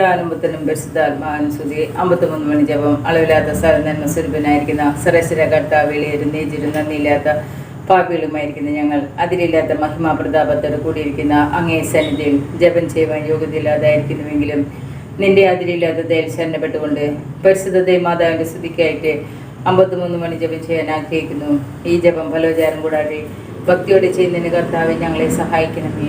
പിതാവിനും പുത്രനും പരിശുദ്ധാത്മാവിനും സ്തുതി. 53 മണി ജപം. അളവില്ലാത്ത സർവ്വനന്മ സ്വരൂപനായിരിക്കുന്ന സർവ്വശ്വര കർത്താവേ, നീതിയിലും നന്ദിയില്ലാത്ത പാപികളുമായിരിക്കുന്ന ഞങ്ങൾ അതിലില്ലാത്ത മഹിമാ പ്രതാപത്തോട് കൂടിയിരിക്കുന്ന അങ്ങേ സന്നിധിയിൽ ജപം ചെയ്യുവാൻ യോഗ്യതയില്ലാതായിരിക്കുന്നുവെങ്കിലും നിന്റെ അതിലില്ലാത്ത ദയയിൽ ശരണപ്പെട്ടുകൊണ്ട് പരിശുദ്ധ മാതാവിൻ്റെ സ്തുതിക്കായിട്ട് 53 മണി ജപം ചെയ്യാൻ ആഗ്രഹിക്കുന്നു. ഈ ജപം ഫലോചാരം കൂടാതെ ഭക്തിയോടെ ചെയ്യുന്നതിന് കർത്താവെ ഞങ്ങളെ സഹായിക്കണമേ.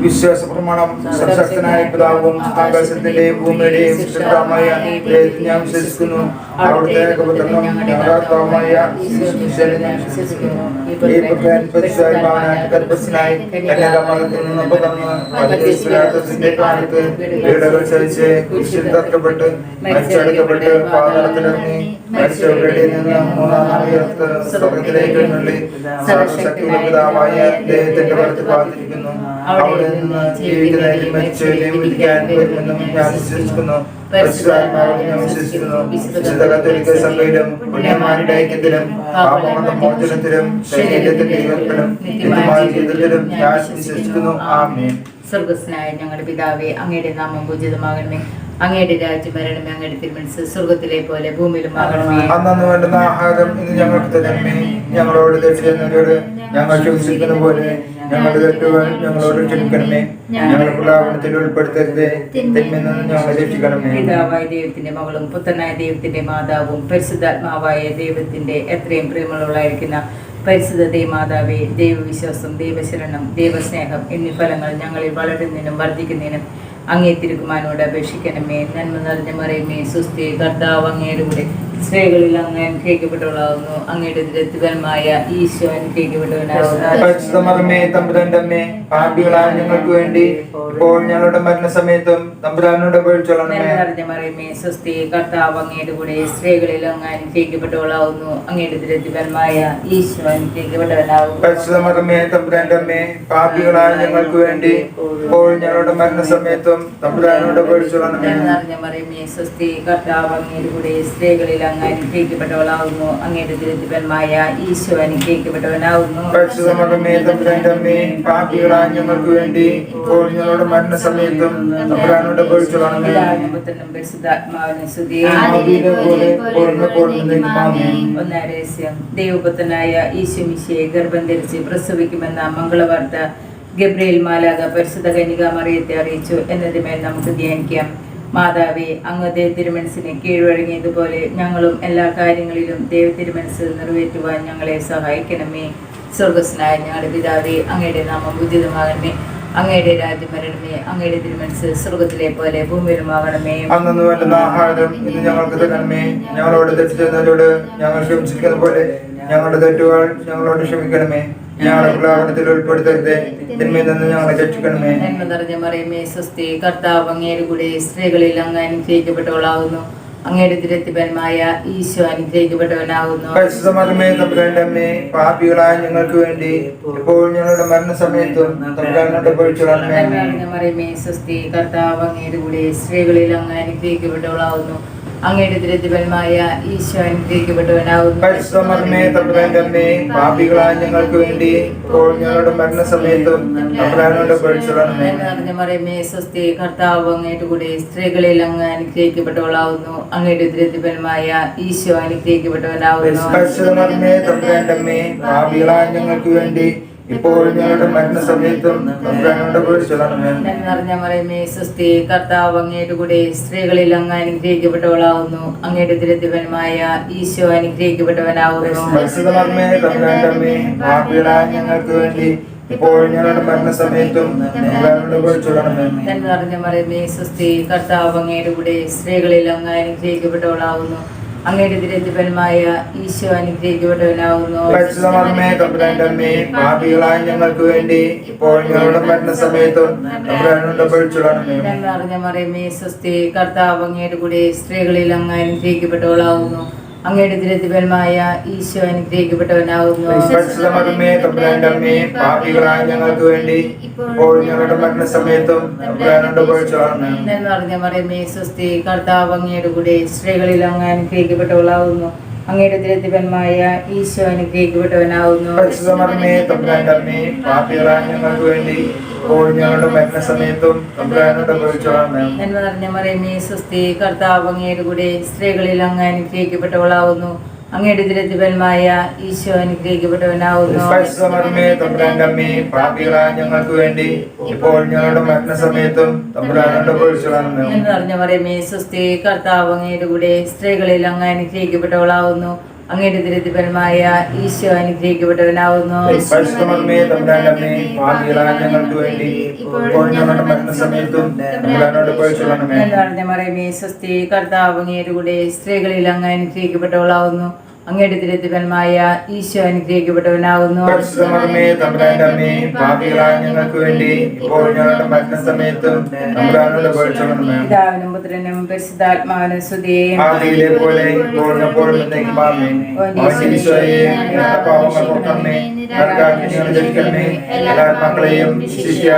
വിശ്വാസപ്രമാണം. സർവശക്തനായ പിതാവും ആകാശത്തിന്റെയും ഭൂമിയുടെയും സൃഷ്ടാവായ ദൈവത്തിൽ ഞാൻ വിശ്വസിക്കുന്നു. അവിടുത്തെ ഏകപുത്രനും ഞങ്ങളുടെ കർത്താവുമായ യേശുക്രിസ്തുവിൽ ഞാൻ വിശ്വസിക്കുന്നു. ഈ പുത്രൻ പരിശുദ്ധാത്മാവിനാൽ ഗർഭസ്ഥനായി കന്യാകുമാരിയിൽ നിന്ന് പിറന്ന് പന്തിയോസിന്റെ കാലത്ത് പീഡകൾ സഹിച്ച് കുരിശിൽ തറക്കപ്പെട്ട് മരിച്ചടക്കപ്പെട്ട് പാതാളത്തിലിറങ്ങി മരിച്ചവരുടെ നിന്ന് മൂന്നാം നാൾ ഉയർത്ത് സ്വർഗ്ഗത്തിലേക്ക് എഴുന്നള്ളി സർവ്വശക്തിയുള്ള പിതാവായ ദൈവത്തിന്റെ വലത്ത് കാത്തിരിക്കുന്നു. അവിടെ നിന്ന് ജീവിക്കുന്നതിലും മരിച്ചവരെയും വിധിക്കാൻ വരുമെന്നും ഞാൻ വിശ്വസിക്കുന്നു. പരിശുദ്ധാത്മാവിൽ ഞാൻ വിശ്വസിക്കുന്നു. വിശുദ്ധ കത്തോലിക്ക സഭയിലും പുണ്യന്മാരുടെ ഐക്യത്തിലും പാപങ്ങളുടെ മോചനത്തിലും ശരീരത്തിന്റെ ഉയർപ്പിലും നിത്യമായ ജീവിതത്തിലും ഞാൻ വിശ്വസിക്കുന്നു. ആമേൻ. സ്വർഗ്ഗസ്ഥനായ ഞങ്ങളുടെ പിതാവേ, അങ്ങയുടെ നാമം പൂജിതമാകണമേ. അങ്ങയുടെ രാജ്യം വരണമേ. അങ്ങയുടെ തിരുമനസ്സ് സ്വർഗ്ഗത്തിലെ പോലെ ഭൂമിയിലും ആകണമേ. അന്നു വേണ്ടുന്ന ആഹാരം ഇന്ന് ഞങ്ങൾക്ക് തരണമേ. ഞങ്ങളോട് തെറ്റ് ചെയ്യുന്നവരോട് ഞങ്ങൾ ക്ഷമിക്കുന്ന പോലെ ഞങ്ങളുടെ തെറ്റുകൾ ഞങ്ങളോട് ക്ഷമിക്കണമേ. ഞങ്ങളുടെ പ്രലോഭനത്തിൽ ഉൾപ്പെടുത്തരുതേ, തിന്മയിൽ നിന്ന് ഞങ്ങളെ രക്ഷിക്കണമേ. പിതാവായ ദൈവത്തിന്റെ മകളും പുത്രനായ ദൈവത്തിന്റെ മാതാവും പരിശുദ്ധാത്മാവായ ദൈവത്തിന്റെ എത്രയും പ്രിയമുള്ളവളായിരിക്കുന്ന പരിശുദ്ധ മാതാവേ, ദൈവവിശ്വാസം, ദൈവശരണം, ദൈവസ്നേഹം എന്നീ ഫലങ്ങൾ ഞങ്ങളിൽ വളരുന്നതിനും വർദ്ധിക്കുന്നതിനും അങ്ങേ തിരുക്കുമാനോട് അപേക്ഷിക്കണമേ. നന്മ നിറഞ്ഞ മറിയമേ, സ്വസ്തി, കർത്താവ് അങ്ങയുടെ കൂടെ സ്ത്രീകളിൽ അങ്ങ് അനുഗ്രഹിക്കപ്പെട്ടവളാകുന്നു. അങ്ങയുടെ ദുരത്തിപരമായ ഈശോ അനുഗ്രഹിക്കപ്പെട്ടവനാകുന്നു. തമ്പുരാന്റെ അമ്മേ, പാപികളായ ഞങ്ങൾക്ക് വേണ്ടി ഇപ്പോൾ ഞങ്ങളുടെ മരണസമയത്തും തമ്പുരാനോട് അപേക്ഷിച്ചോളണമേ. നിറഞ്ഞ മറിയമേ, സ്വസ്തി, കർത്താവ് അങ്ങയുടെ കൂടെ സ്ത്രീകളിൽ അങ്ങ് അനുഗ്രഹിക്കപ്പെട്ടവളാകുന്നു. അങ്ങയുടെ ദുരത്തിപരമായ ഈശോ അനുഗ്രഹിക്കപ്പെട്ടവനാകുന്നു. പരിശുദ്ധമറിയമേ, തമ്പുരാന്റെ അമ്മേ, പാപികളായ ഞങ്ങൾക്ക് വേണ്ടി ഇപ്പോൾ ഞങ്ങളുടെ മരണസമയത്തും തമ്പുരാനോട് അപേക്ഷിച്ചോളണമേ. നിറഞ്ഞ മറിയമേ, സ്വസ്തി, കർത്താവ് അങ്ങയുടെ കൂടെ സ്ത്രീകളിൽ അങ്ങ് അനുഗ്രഹിക്കപ്പെട്ടവളാകുന്നു. അങ്ങയുടെ ദുരത്തിപരമായ ഈശോ അനുഗ്രഹിക്കപ്പെട്ടവനാകുന്നു. പരിശുദ്ധമറിയമേ, തമ്പുരാന്റെ അമ്മേ, പാപികളായ ഞങ്ങൾക്ക് വേണ്ടി ഇപ്പോൾ ഞങ്ങളുടെ മരണസമയത്തും തമ്പുരാനോട് അപേക്ഷിച്ചോളണമേ. ഒന്നാം രഹസ്യം. ദൈവപുത്രനായ ഈശോ മിശിഹായെ ഗർഭം ധരിച്ച് പ്രസവിക്കുമെന്ന മംഗളവാർത്ത ഗബ്രിയേൽ മാലാഖ പരിശുദ്ധ കന്യക മറിയത്തെ അറിയിച്ചു എന്നതിന്മേൽ നമുക്ക് ധ്യാനിക്കാം. മാതാവേ, അങ്ങ് തിരുമനസ്സിന് കീഴ്വഴങ്ങിയതുപോലെ ഞങ്ങളും എല്ലാ കാര്യങ്ങളിലും ദൈവ തിരുമനസ് നിറവേറ്റുവാൻ ഞങ്ങളെ സഹായിക്കണമേ. സ്വർഗ്ഗസ്ഥനായ ഞങ്ങളുടെ പിതാവേ, അങ്ങയുടെ നാമം ഉചിതമാകണമേ. അങ്ങയുടെ രാജ്യം വരണമേ. അങ്ങയുടെ തിരുമനസ് സ്വർഗ്ഗത്തിലെ പോലെ ഭൂമിയിലുമാകണമേ. അന്നു വേണ്ടുന്ന ആഹാരം ഇന്ന് ഞങ്ങൾക്ക് തരണമേ. ഞങ്ങളോട് തെറ്റ് ചെയ്യുന്നവരോട് ഞങ്ങൾ ക്ഷമിച്ചിരിക്കുന്ന പോലെ ഞങ്ങളുടെ തെറ്റുകൾ ഞങ്ങളോട് ക്ഷമിക്കണമേ. ഞങ്ങളുടെ പ്രലോഭനത്തിൽ ഉൾപ്പെടുത്തരുതേ, തിന്മയിൽ നിന്ന് ഞങ്ങളെ രക്ഷിക്കണമേ. നന്മ നിറഞ്ഞ മറിയമേ, സ്വസ്തി, കർത്താവ് അങ്ങയുടെ കൂടെ സ്ത്രീകളിൽ അങ്ങ് അനുഗ്രഹിക്കപ്പെട്ടവളാകുന്നു. അങ്ങയുടെ ദുരത്തിപരമായ ഈശോ അനുഗ്രഹിക്കപ്പെട്ടവനാകുന്നു. പരിശുദ്ധമറിയമേ, തമ്പുരാന്റെ അമ്മേ, പാപികളായ ഞങ്ങൾക്ക് വേണ്ടി ഇപ്പോൾ ഞങ്ങളുടെ മരണസമയത്തും തമ്പുരാനോട് അപേക്ഷിച്ചോളണമേ. മറിയമേ, സ്വസ്തി, കർത്താവ് അങ്ങയുടെ കൂടെ സ്ത്രീകളിൽ അങ്ങ് അനുഗ്രഹിക്കപ്പെട്ടവളാകുന്നു. അങ്ങയുടെ ദുരത്തിപരമായ ഈശോ അനുഗ്രഹിക്കപ്പെട്ടവനാകുന്നു. പരിശുദ്ധമറിയമേ, തമ്പുരാന്റെ അമ്മേ, പാപികളായ ഞങ്ങൾക്ക് വേണ്ടി ഇപ്പോൾ ഞങ്ങളുടെ മരണസമയത്തും തമ്പുരാനോട് അപേക്ഷിച്ചോളണമേ. മറിയമേ, സ്വസ്തി, കർത്താവ് അങ്ങയുടെ കൂടെ സ്ത്രീകളിൽ അങ്ങ് അനുഗ്രഹിക്കപ്പെട്ടവളാകുന്നു. അങ്ങയുടെ ദുരത്തിപരമായ ഈശോ അനുഗ്രഹിക്കപ്പെട്ടവനാകുന്നു. പരിശുദ്ധമറിയമേ, തമ്പുരാന്റെ അമ്മേ, പാപികളായ ഞങ്ങൾക്ക് വേണ്ടി ഇപ്പോൾ ഞങ്ങളുടെ മരണസമയത്തും തമ്പുരാനോട് അപേക്ഷിച്ചോളണമേ. നിറഞ്ഞ മറിയമേ, സ്വസ്തി, കർത്താവ് അങ്ങയുടെ കൂടെ സ്ത്രീകളിൽ അങ്ങ് അനുഗ്രഹിക്കപ്പെട്ടവളാകുന്നു. അങ്ങയുടെ ദുരത്തിപരമായ ഈശോ അനുഗ്രഹിക്കപ്പെട്ടവനാകുന്നു. പരിശുദ്ധമറിയമേ, തമ്പുരാന്റെ അമ്മേ, പാപികളായ ഞങ്ങൾക്ക് വേണ്ടി ഇപ്പോൾ ഞങ്ങളുടെ മരണസമയത്തും തമ്പുരാനോട് അപേക്ഷിച്ചോളണമേ. നിറഞ്ഞ മറിയമേ, സ്വസ്തി, കർത്താവ് അങ്ങയുടെ കൂടെ സ്ത്രീകളിൽ അങ്ങ് അനുഗ്രഹിക്കപ്പെട്ടവളാകുന്നു. അങ്ങയുടെ ദുരത്തിപരമായ ഈശോ അനുഗ്രഹിക്കപ്പെട്ടവനാകുന്നു. പരിശുദ്ധമറിയമേ, തമ്പുരാന്റെ അമ്മേ, പാപികളായ ഞങ്ങൾക്ക് വേണ്ടി ഇപ്പോൾ ഞങ്ങളുടെ മരണസമയത്തും തമ്പുരാനോട് അപേക്ഷിച്ചോളണമേ. നിറഞ്ഞ മറിയമേ, സ്വസ്തി, കർത്താവ് അങ്ങയുടെ കൂടെ സ്ത്രീകളിൽ അങ്ങ് അനുഗ്രഹിക്കപ്പെട്ടവളാകുന്നു. അങ്ങയുടെ ദുരത്തിപരമായ ഈശോ അനുഗ്രഹിക്കപ്പെട്ടവനാകുന്നു. പരിശുദ്ധമറിയമേ, തമ്പുരാന്റെ അമ്മേ, പാപികളായ ഞങ്ങൾക്ക് വേണ്ടി ഇപ്പോൾ ഞങ്ങളുടെ മരണസമയത്തും തമ്പുരാനോട് അപേക്ഷിച്ചോളണമേ. നിറഞ്ഞ മറിയമേ, സ്വസ്തി, കർത്താവ് അങ്ങയുടെ കൂടെ സ്ത്രീകളിൽ അങ്ങ് അനുഗ്രഹിക്കപ്പെട്ടവളാകുന്നു. അങ്ങയുടെ ദരിദ്രന്മായ ഈശോ അനുഗ്രഹിക്കപ്പെട്ടവനാവുന്നു. പരിശുദ്ധമറിയമേ തമ്പുരാന്റെ അമ്മേ, പാപികളായ ഞങ്ങൾക്ക് വേണ്ടി ഇപ്പോൾ ഞങ്ങളുടെ മരണസമയത്തും തമ്പുരാനോട് അപേക്ഷിച്ചുകൊള്ളണമേ. നന്മ നിറഞ്ഞ മറിയമേ സ്വസ്തി, കർത്താവ് അങ്ങയുടെ കൂടെ സ്ത്രീകളിൽ അങ്ങ് അനുഗ്രഹിക്കപ്പെട്ടവളാവുന്നു. അങ്ങയുടെ ദരിദ്രന്മായ ഈശോ അനുഗ്രഹിക്കപ്പെട്ടവനാവുന്നു. പരിശുദ്ധമറിയമേ തമ്പുരാന്റെ അമ്മേ, പാപികളായ ഞങ്ങൾക്ക് വേണ്ടി ഇപ്പോൾ ഞങ്ങളുടെ മരണസമയത്തും തമ്പുരാനോട് അപേക്ഷിച്ചുകൊള്ളണമേ. നന്മ നിറഞ്ഞ മറിയമേ സ്വസ്തി, കർത്താവ് അങ്ങയുടെ കൂടെ സ്ത്രീകളിൽ അങ്ങ് അനുഗ്രഹിക്കപ്പെട്ടവളാവുന്നു. അങ്ങയുടെ ദരിദ്രന്മായ ഈശോ അനുഗ്രഹിക്കപ്പെട്ടവനാവുന്നു. പരിശുദ്ധമറിയമേ തമ്പുരാന്റെ അമ്മേ, പാപികളായ ഞങ്ങൾക്ക് വേണ്ടി ഇപ്പോൾ ഞങ്ങളുടെ മരണസമയത്തും തമ്പുരാനോട് അപേക്ഷിച്ചുകൊള്ളണമേ. നന്മ നിറഞ്ഞ മറിയമേ സ്വസ്തി, കർത്താവ് അങ്ങയുടെ കൂടെ സ്ത്രീകളിൽ അങ്ങ് അനുഗ്രഹിക്കപ്പെട്ടവളാവുന്നു. അങ്ങയുടെ ദരിദ്രന്മായ ഈശോ അനുഗ്രഹിക്കപ്പെട്ടവനാവുന്നു. പരിശുദ്ധമറിയമേ തമ്പുരാന്റെ അമ്മേ, പാപികളായ ഞങ്ങൾക്ക് വേണ്ടി ഇപ്പോൾ ഞങ്ങളുടെ മരണസമയത്തും തമ്പുരാനോട് അപേക്ഷിച്ചുകൊള്ളണമേ. പിതാവിനും പുത്രനും പരിശുദ്ധാത്മാവിനും സ്തുതി. ആദിയിലെ പോലെ ഇപ്പോഴും എപ്പോഴും എന്നേക്കും ആമേൻ. ഈശോയെ, ഞങ്ങളുടെ പാപങ്ങൾ പൊറുക്കണമേ, നരകാഗ്നിയിൽ നിന്ന് രക്ഷിക്കണമേ. എല്ലാ ആത്മാക്കളെയും ശിഷ്യ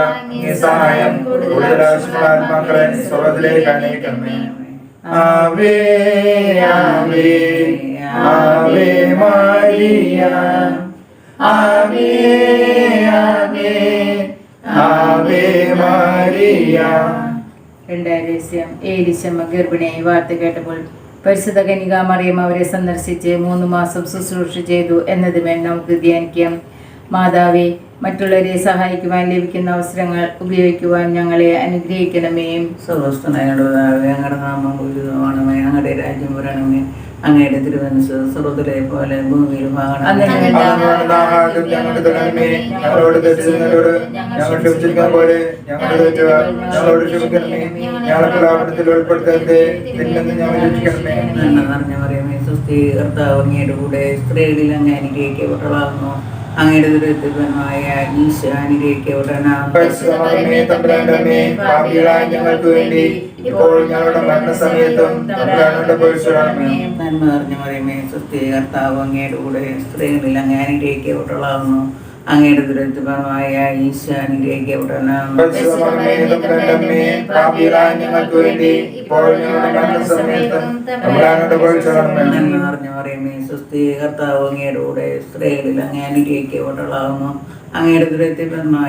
സഹായം കൂടുതൽ ആവശ്യമുള്ള ആത്മാക്കളെ സ്വർഗ്ഗത്തിലേക്ക് അനയിക്കണമേ. ആവേ ആവേ ആവേ മരിയ, ആവേ ആവേ ആവേ മരിയ. രണ്ടാം രഹസ്യം. ഏലിശമ്മ ഗർഭിണിയായി വാർത്ത കേട്ടപ്പോൾ പരിശുദ്ധ കന്യകാമറിയം അവരെ സന്ദർശിച്ച് 3 മാസം ശുശ്രൂഷ ചെയ്തു എന്നതുമേൽ നമുക്ക് ധ്യാനിക്കാം. മാതാവേ, മറ്റുള്ളവരെ സഹായിക്കുവാൻ ലഭിക്കുന്ന അവസരങ്ങൾ ഉപയോഗിക്കുവാൻ ഞങ്ങളെ അനുഗ്രഹിക്കണമേ. സർവസ്ഥനായ ഞങ്ങളുടെ നാമം പൂജിതമാണമേ, അങ്ങയുടെ രാജ്യം വരണമേ, അങ്ങയുടെ തിരുമനസ് സ്വർഗ്ഗത്തിലെ പോലെ ഭൂമിയിലും ഞങ്ങൾക്ക് തരണമേ. ഞങ്ങളോട് തെറ്റുന്നവരോട് ഞങ്ങൾ ക്ഷമിച്ചിരിക്കാൻ പോലെ ഞങ്ങളുടെ തെറ്റുകൾ ഞങ്ങളോട് ക്ഷമിക്കണമേ. ഞങ്ങളെ പ്രലാപനത്തിൽ ഉൾപ്പെടുത്തരുതേ, തിന്മയിൽ ഞങ്ങൾ രക്ഷിക്കണമേ. നന്മ നിറഞ്ഞ മറിയമേ സ്വസ്തി, കർത്താവ് അങ്ങയുടെ കൂടെ സ്ത്രീകളിൽ അങ്ങ് അനുഗ്രഹിക്കപ്പെട്ടവളാകുന്നു. അങ്ങയുടെ ദരിദ്രന്മായ ഈശോ അനുഗ്രഹിക്കപ്പെട്ടവനാകുന്നു. പരിശുദ്ധമറിയമേ തമ്പുരാന്റെ അമ്മേ, പാപികളായ ഞങ്ങൾക്ക് വേണ്ടി ഇപ്പോൾ ഞങ്ങളുടെ മരണസമയത്തും തമ്പുരാനോട് അപേക്ഷിച്ചുകൊള്ളണമേ. നന്മ നിറഞ്ഞ മറിയമേ സ്വസ്തി, കർത്താവ് അങ്ങയുടെ കൂടെ സ്ത്രീകളിൽ അങ്ങ് അനുഗ്രഹിക്കപ്പെട്ടവളാകുന്നു. അങ്ങയുടെ ദരിദ്രമായ ഈശോ അനുഗ്രഹിക്കപ്പെട്ടവനാകുന്നു. പരിശുദ്ധമറിയമേ തമ്പുരാന്റെ അമ്മേ, പാപികളായ ഞങ്ങൾക്ക് വേണ്ടി ഇപ്പോൾ ഞങ്ങളുടെ മരണസമയത്തും തമ്പുരാനോട് അപേക്ഷിച്ചുകൊള്ളണമേ. നന്മ നിറഞ്ഞ മറിയമേ സ്വസ്തി, കർത്താവ് അങ്ങയുടെ കൂടെ സ്ത്രീകളിൽ അങ്ങ് അനുഗ്രഹിക്കപ്പെട്ടവളാകുന്നു. അങ്ങയുടെ ദരിദ്രമായ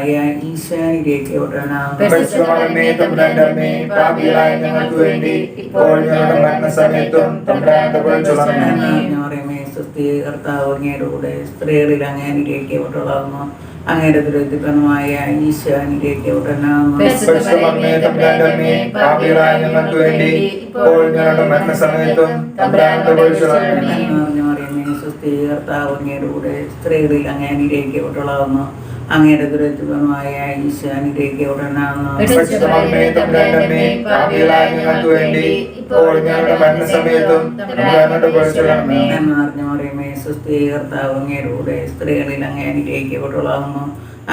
ഈശോ അനുഗ്രഹിക്കപ്പെട്ടവനാകുന്നു. പരിശുദ്ധമറിയമേ തമ്പുരാന്റെ അമ്മേ, പാപികളായ ഞങ്ങൾക്ക് വേണ്ടി ഇപ്പോൾ ഞങ്ങളുടെ മരണസമയത്തും തമ്പുരാനോട് അപേക്ഷിച്ചുകൊള്ളണമേ. നന്മ നിറഞ്ഞ മറിയമേ സ്വസ്തി, കർത്താവ് അങ്ങയുടെ കൂടെ സ്ത്രീകളിൽ അങ്ങ് അനുഗ്രഹിക്കപ്പെട്ടവളാകുന്നു. അങ്ങയുടെ ദരിദ്രമായ ഈശോ അനുഗ്രഹിക്കപ്പെട്ടവനാകുന്നു. പരിശുദ്ധമറിയമേ തമ്പുരാന്റെ അമ്മേ, പാപികളായ ഞങ്ങൾക്ക് വേണ്ടി ഇപ്പോൾ ഞങ്ങളുടെ മരണസമയത്തും തമ്പുരാനോട് അപേക്ഷിച്ചുകൊള്ളണമേ. നന്മ നിറഞ്ഞ മറിയമേ സ്വസ്തി, കർത്താവ് അങ്ങയുടെ കൂടെ സ്ത്രീകളിൽ അങ്ങ് അനുഗ്രഹിക്കപ്പെട്ടവളാകുന്നു. അങ്ങയുടെ ദരിദ്രമായ ഈശോ അനുഗ്രഹിക്കപ്പെട്ടവനാകുന്നു. പരിശുദ്ധമറിയമേ തമ്പുരാന്റെ അമ്മേ, പാപികളായ ഞങ്ങൾക്ക് വേണ്ടി ഇപ്പോൾ ഞങ്ങളുടെ മരണസമയത്തും തമ്പുരാനോട് അപേക്ഷിച്ചുകൊള്ളണമേ. നന്മ നിറഞ്ഞ മറിയമേ സ്വസ്തി, കർത്താവ് അങ്ങയുടെ കൂടെ സ്ത്രീകളിൽ അങ്ങ് അനുഗ്രഹിക്കപ്പെട്ടവളാകുന്നു.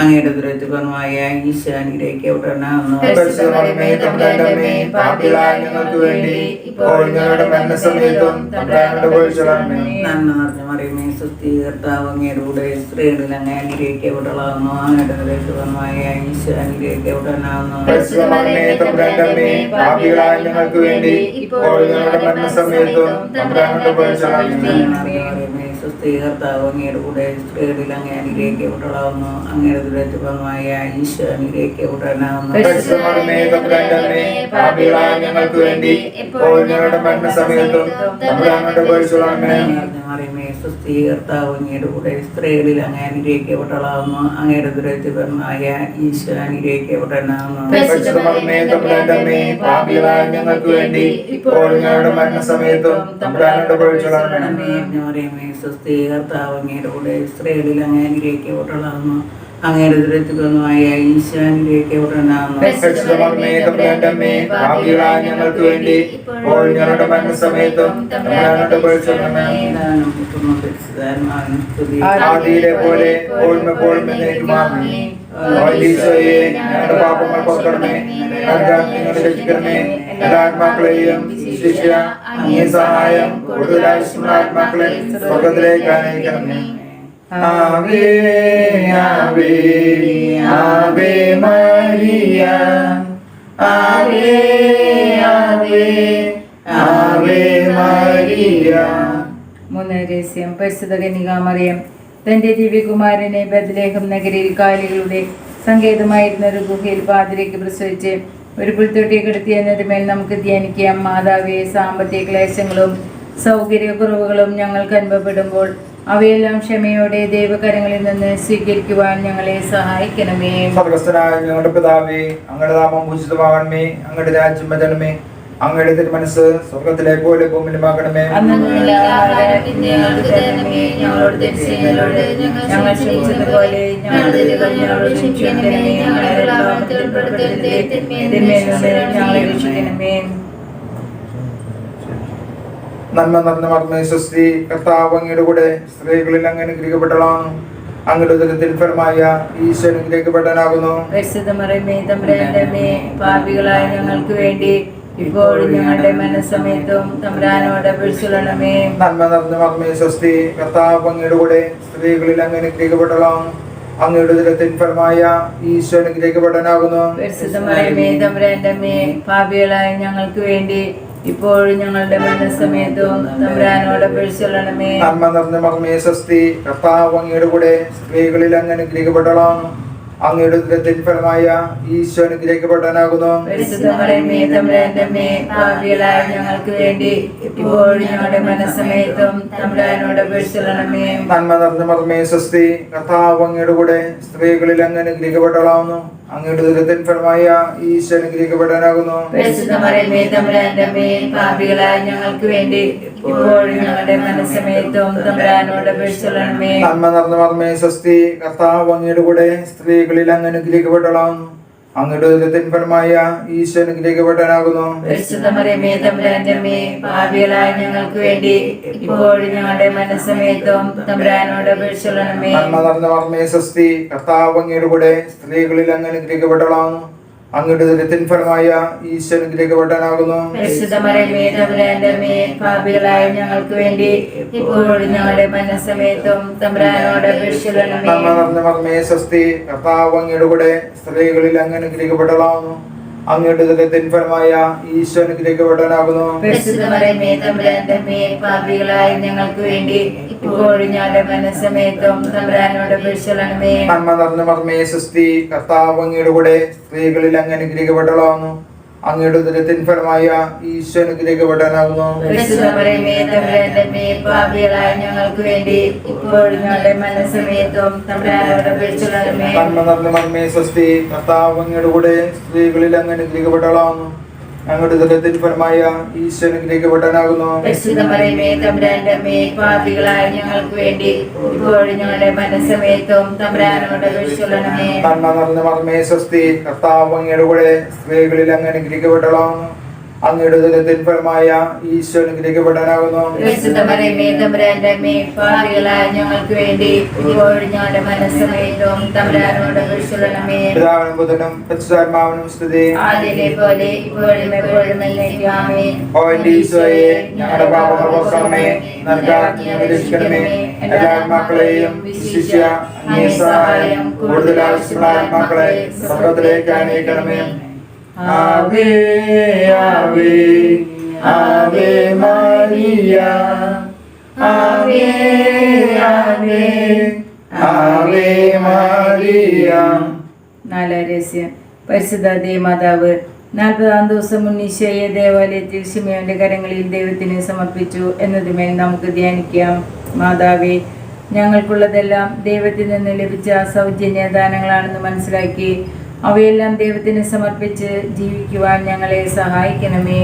അങ്ങയുടെ ദരിദ്രമായ ഈശോ അനുഗ്രഹിക്കപ്പെട്ടവനാകുന്നു. പരിശുദ്ധമറിയമേ തമ്പുരാന്റെ അമ്മേ, പാപികളായ ഞങ്ങൾക്ക് വേണ്ടി ഇപ്പോൾ ഞങ്ങളുടെ മരണസമയത്തും തമ്പുരാനോട് അപേക്ഷിച്ചുകൊള്ളണമേ. നന്മ നിറഞ്ഞ മറിയമേ സ്വസ്തി, കർത്താവ് അങ്ങയുടെ കൂടെ സ്ത്രീകളിൽ അങ്ങ് അനുഗ്രഹിക്കപ്പെട്ടവളാകുന്നു. അങ്ങയുടെ ദരിദ്രമായ ഈശോ അനുഗ്രഹിക്കപ്പെട്ടവനാകുന്നു. പരിശുദ്ധമറിയമേ തമ്പുരാന്റെ അമ്മേ, പാപികളായ ഞങ്ങൾക്ക് വേണ്ടി ഇപ്പോൾ ഞങ്ങളുടെ മരണസമയത്തും തമ്പുരാനോട് അപേക്ഷിച്ചുകൊള്ളണമേ. മറിയമേ സ്വസ്തി, കർത്താവ് അങ്ങയുടെ കൂടെ സ്ത്രീകളിൽ അങ്ങ് അനുഗ്രഹിക്കപ്പെട്ടവളാകുന്നു. അങ്ങയുടെ ദരിദ്രമായ ഈശോ അനുഗ്രഹിക്കപ്പെട്ടവനാകുന്നു. പരിശുദ്ധമറിയമേ തമ്പുരാന്റെ അമ്മേ, പാപികളായ ഞങ്ങൾക്ക് വേണ്ടി ഇപ്പോൾ ഞങ്ങളുടെ മരണസമയത്തും തമ്പുരാനോട് അപേക്ഷിച്ചുകൊള്ളണമേ. മറിയമേ സ്വസ്തി, കർത്താവ് അങ്ങയുടെ കൂടെ സ്ത്രീകളിൽ അങ്ങ് അനുഗ്രഹിക്കപ്പെട്ടവളാകുന്നു. അങ്ങയുടെ ദരിദ്രമായ ഈശോ അനുഗ്രഹിക്കപ്പെട്ടവനാകുന്നു. പരിശുദ്ധമറിയമേ തമ്പുരാന്റെ അമ്മേ, പാപികളായ ഞങ്ങൾക്ക് വേണ്ടി ഇപ്പോൾ ഞങ്ങളുടെ മരണസമയത്തും തമ്പുരാനോട് അപേക്ഷിച്ചുകൊള്ളണമേ. മറിയമേ സ്വസ്തി, കർത്താവ് അങ്ങയുടെ കൂടെ സ്ത്രീകളിൽ അങ്ങ് അനുഗ്രഹിക്കപ്പെട്ടവളാകുന്നു. അങ്ങയുടെ ദരിദ്രമായ ഈശോ അനുഗ്രഹിക്കപ്പെട്ടവനാകുന്നു. പരിശുദ്ധമറിയമേ തമ്പുരാന്റെ അമ്മേ, പാപികളായ ഞങ്ങൾക്ക് വേണ്ടി ഇപ്പോൾ ഞങ്ങളുടെ മരണസമയത്തും തമ്പുരാനോട് അപേക്ഷിച്ചുകൊള്ളണമേ. ആദിയിലെ പോലെ ഇപ്പോഴും എപ്പോഴും എന്നേക്കും ആമേൻ. ഈശോയെ, ഞങ്ങളുടെ പാപങ്ങൾ പൊറുക്കണമേ, നരകാഗ്നിയിൽ നിന്ന് രക്ഷിക്കണമേ. എല്ലാ ആത്മാക്കളെയും ശിക്ഷ അങ്ങേ സഹായം കൂടുതൽ ആവശ്യമുള്ള ആത്മാക്കളെ സ്വർഗ്ഗത്തിലേക്ക് അനയിക്കണമേ. ആവേ ആവേ ആവേ മരിയ, ആവേ ആവേ ആവേ മരിയ, മൂന്നാം രഹസ്യം പരിശുദ്ധ കന്യകാമറിയം തന്റെ ദിവ്യകുമാരനെ ബത്ലഹേം നഗരിയിൽ കാലികളുടെ സങ്കേതമായിരുന്ന ഒരു ഗുഹയിൽ പാതിരയ്ക്ക് പ്രസവിച്ച് ഒരു പുൽത്തൊട്ടി കിടത്തി എന്നതിന്മേൽ നമുക്ക് ധ്യാനിക്കാം. മാതാവേ, സാമ്പത്തിക ക്ലേശങ്ങളും സൗകര്യക്കുറവുകളും ഞങ്ങൾക്ക് അനുഭവപ്പെടുമ്പോൾ അവയെല്ലാം ക്ഷമയോടെ ദൈവകരങ്ങളിൽ നിന്ന് സ്വീകരിക്കുവാൻ ഞങ്ങളെ സഹായിക്കണമേ. സ്വർഗ്ഗസ്ഥനായ ഞങ്ങളുടെ പിതാവേ, അങ്ങയുടെ നാമം പൂജിതമാകണമേ. അങ്ങയുടെ രാജ്യം വരണമേ. അങ്ങയുടെ തിരുമനസ്സ് സ്വർഗത്തിലെ പോലെ ഭൂമിയിലുമാകണമേ. അന്നന്നുള്ള ആഹാരം ഇന്ന് ഞങ്ങൾക്ക് തരണമേ. ഞങ്ങളോട് തെറ്റ് ചെയ്യുന്നവരോട് ഞങ്ങൾ ക്ഷമിച്ചതുപോലെ ഞങ്ങളുടെ തെറ്റുകൾ ഞങ്ങളോട് ക്ഷമിക്കണമേ. ഞങ്ങളെ പാപത്തിൽ ഉൾപ്പെടുത്തരുതേ. തിന്മയിൽ നിന്ന് ഞങ്ങളെ രക്ഷിക്കണമേ. നന്മ നിറഞ്ഞ മർമ്മേ സ്വസ്തി. കർത്താവ് അങ്ങയുടെ കൂടെ സ്ത്രീകളിൽ അങ്ങ് അനുഗ്രഹിക്കപ്പെട്ടവളാണ്. അങ്ങയുടെ ഉദരത്തിൻ ഫലമായ ഈശോ അനുഗ്രഹിക്കപ്പെട്ടവനാകുന്നു. പരിശുദ്ധ മറിയമേ, തമ്പുരാന്റെ അമ്മേ, പാപികളായ ഞങ്ങൾക്ക് വേണ്ടി ഇപ്പോഴും ഞങ്ങളുടെ മനസ്സമയത്തും തമ്പുരാനോട് അപേക്ഷിക്കണമേ. നന്മ നിറഞ്ഞ മർമ്മേ സ്വസ്തി. കർത്താവ് അങ്ങയുടെ കൂടെ സ്ത്രീകളിൽ അങ്ങ് അനുഗ്രഹിക്കപ്പെട്ടവളാണ്. അങ്ങയുടെ ഉദരത്തിൻ ഫലമായ ഈശോ അനുഗ്രഹിക്കപ്പെട്ടവനാകുന്നു. പരിശുദ്ധ മറിയമേ, തമ്പുരാന്റെ അമ്മേ, പാപികളായ ഞങ്ങൾക്ക് വേണ്ടി ഇപ്പോഴും ഞങ്ങളുടെ മനസ്സമയത്തും തമ്പുരാനോട് അപേക്ഷിക്കണമേ. നന്മ നിറഞ്ഞ മർമ്മേ സ്വസ്തി. കർത്താവ് അങ്ങയുടെ കൂടെ സ്ത്രീകളിൽ അങ്ങ് അനുഗ്രഹിക്കപ്പെട്ടവളാണ്. അങ്ങയുടെ ഉദരത്തിൻ ഫലമായ ഈശോ അനുഗ്രഹിക്കപ്പെട്ടവനാകുന്നു. പരിശുദ്ധ മറിയമേ, തമ്പുരാന്റെ അമ്മേ, പാപികളായ ഞങ്ങൾക്ക് വേണ്ടി ഇപ്പോഴും ഞങ്ങളുടെ മനസ്സമയത്തും തമ്പുരാനോട് അപേക്ഷിക്കണമേ. നന്മ നിറഞ്ഞ മർമ്മേ സ്വസ്തി. കർത്താവ് അങ്ങയുടെ കൂടെ സ്ത്രീകളിൽ അങ്ങ് അനുഗ്രഹിക്കപ്പെട്ടവളാകുന്നു. അങ്ങയുടെ ഉദരത്തിൻ ഫലമായ ഈശോ അനുഗ്രഹിക്കപ്പെട്ടവനാകുന്നു. പരിശുദ്ധ മറിയമേ, തമ്പുരാന്റെ അമ്മേ, പാപികളായ ഞങ്ങൾക്ക് വേണ്ടി ഇപ്പോഴും ഞങ്ങളുടെ മനസ്സമയത്തും തമ്പുരാനോട് അപേക്ഷിക്കണമേ. നന്മ നിറഞ്ഞ മർമ്മേ സ്വസ്തി. കർത്താവ് അങ്ങയുടെ കൂടെ സ്ത്രീകളിൽ അങ്ങ് അനുഗ്രഹിക്കപ്പെട്ടവളാകുന്നു. അങ്ങയുടെ ഉദരത്തിൻ ഫലമായ ഈശോ അനുഗ്രഹിക്കപ്പെട്ടവനാകുന്നു. പരിശുദ്ധ മറിയമേ, തമ്പുരാന്റെ അമ്മേ, പാപികളായ ഞങ്ങൾക്ക് വേണ്ടി ഇപ്പോഴും ഞങ്ങളുടെ മനസ്സമയത്തും തമ്പുരാനോട് അപേക്ഷിക്കണമേ. നന്മ നിറഞ്ഞ മർമ്മേ സ്വസ്തി. കർത്താവ് അങ്ങയുടെ കൂടെ സ്ത്രീകളിൽ അങ്ങ് അനുഗ്രഹിക്കപ്പെട്ടവളാകുന്നു. അങ്ങയുടെ ഉദരത്തിൻ ഫലമായ ഈശോ അനുഗ്രഹിക്കപ്പെട്ടവനാകുന്നു. പരിശുദ്ധ മറിയമേ, തമ്പുരാന്റെ അമ്മേ, പാപികളായ ഞങ്ങൾക്ക് വേണ്ടി ഇപ്പോഴും ഞങ്ങളുടെ മനസ്സമയത്തും തമ്പുരാനോട് അപേക്ഷിക്കണമേ. നന്മ നിറഞ്ഞ മർമ്മേ സ്വസ്തി. കർത്താവ് അങ്ങയുടെ കൂടെ സ്ത്രീകളിൽ അങ്ങ് അനുഗ്രഹിക്കപ്പെട്ടവളാകുന്നു. അങ്ങയുടെ ഉദരത്തിൻ ഫലമായ ഈശോ അനുഗ്രഹിക്കപ്പെട്ടവനാകുന്നു. പരിശുദ്ധ മറിയമേ, തമ്പുരാന്റെ അമ്മേ, പാപികളായ ഞങ്ങൾക്ക് വേണ്ടി ഇപ്പോഴും ഞങ്ങളുടെ മനസ്സമയത്തും തമ്പുരാനോട് അപേക്ഷിക്കണമേ. നന്മ നിറഞ്ഞ മർമ്മേ സ്വസ്തി. കർത്താവ് അങ്ങയുടെ കൂടെ സ്ത്രീകളിൽ അങ്ങ് അനുഗ്രഹിക്കപ്പെട്ടവളാകുന്നു. അങ്ങയുടെ ഉദരത്തിൻ ഫലമായ ഈശോ അനുഗ്രഹിക്കപ്പെട്ടവനാകുന്നു. പരിശുദ്ധ മറിയമേ, തമ്പുരാന്റെ അമ്മേ, പാപികളായ ഞങ്ങൾക്ക് വേണ്ടി ഇപ്പോഴും ഞങ്ങളുടെ മനസ്സമയത്തും തമ്പുരാനോട് അപേക്ഷിക്കണമേ. നന്മ നിറഞ്ഞ മർമ്മേ സ്വസ്തി. കർത്താവ് അങ്ങയുടെ കൂടെ സ്ത്രീകളിൽ അങ്ങ് അനുഗ്രഹിക്കപ്പെട്ടവളാകുന്നു. അങ്ങയുടെ ഉദരത്തിൻ ഫലമായ ഈശോ അനുഗ്രഹിക്കപ്പെട്ടവനാകുന്നു. പരിശുദ്ധ മറിയമേ, തമ്പുരാന്റെ അമ്മേ, പാപികളായ ഞങ്ങൾക്ക് വേണ്ടി ഇപ്പോഴും ഞങ്ങളുടെ മനസ്സമയത്തും തമ്പുരാനോട് അപേക്ഷിക്കണമേ. നന്മ നിറഞ്ഞ മർമ്മേ സ്വസ്തി. കർത്താവ് അങ്ങയുടെ കൂടെ സ്ത്രീകളിൽ അങ്ങ് അനുഗ്രഹിക്കപ്പെട്ടവളാകുന്നു. അങ്ങയുടെ ഉദരത്തിൻ ഫലമായ ഈശോ അനുഗ്രഹിക്കപ്പെട്ടവനാകുന്നു. പരിശുദ്ധ മറിയമേ, തമ്പുരാന്റെ അമ്മേ, പാപികളായ ഞങ്ങൾക്ക് വേണ്ടി ഇപ്പോഴും ഞങ്ങളുടെ മനസ്സമയത്തും തമ്പുരാനോട് അപേക്ഷിക്കണമേ. പിതാവിനും പുത്രനും പരിശുദ്ധാത്മാവിനും സ്തുതി. ആദ്യത്തെ പോലെ ഇപ്പോഴും എപ്പോഴും എന്നേക്കും ആമേൻ. ഓ എന്റെ ഈശോയെ, ഞങ്ങളുടെ പാപങ്ങൾ പൊറുക്കണമേ. നരകാഗ്നി രക്ഷിക്കണമേ. എല്ലാ ആത്മാക്കളെയും വിശിഷ്യ അങ്ങേ സഹായം കൂടുതൽ ആവശ്യമുള്ള ആത്മാക്കളെ സ്വർഗ്ഗത്തിലേക്ക് അനയിക്കണമേ. ആവേ ആവേ ആവേ മരിയ. ആവേ ആവേ ആവേ മരിയ. നാലാം രഹസ്യം പരിശുദ്ധ ദേവമാതാവ് 40-ാം ദിവസം ഉണ്ണീശോയെ ദേവാലയത്തിൽ ശിമയോന്റെ കരങ്ങളിൽ ദൈവത്തിന് സമർപ്പിച്ചു എന്നതുമേൽ നമുക്ക് ധ്യാനിക്കാം. മാതാവേ, ഞങ്ങൾക്കുള്ളതെല്ലാം ദൈവത്തിൽ നിന്ന് ലഭിച്ച സൗജന്യദാനങ്ങളാണെന്ന് മനസ്സിലാക്കി അവയെല്ലാം ദൈവത്തിന് സമർപ്പിച്ച് ജീവിക്കുവാൻ ഞങ്ങളെ സഹായിക്കണമേ.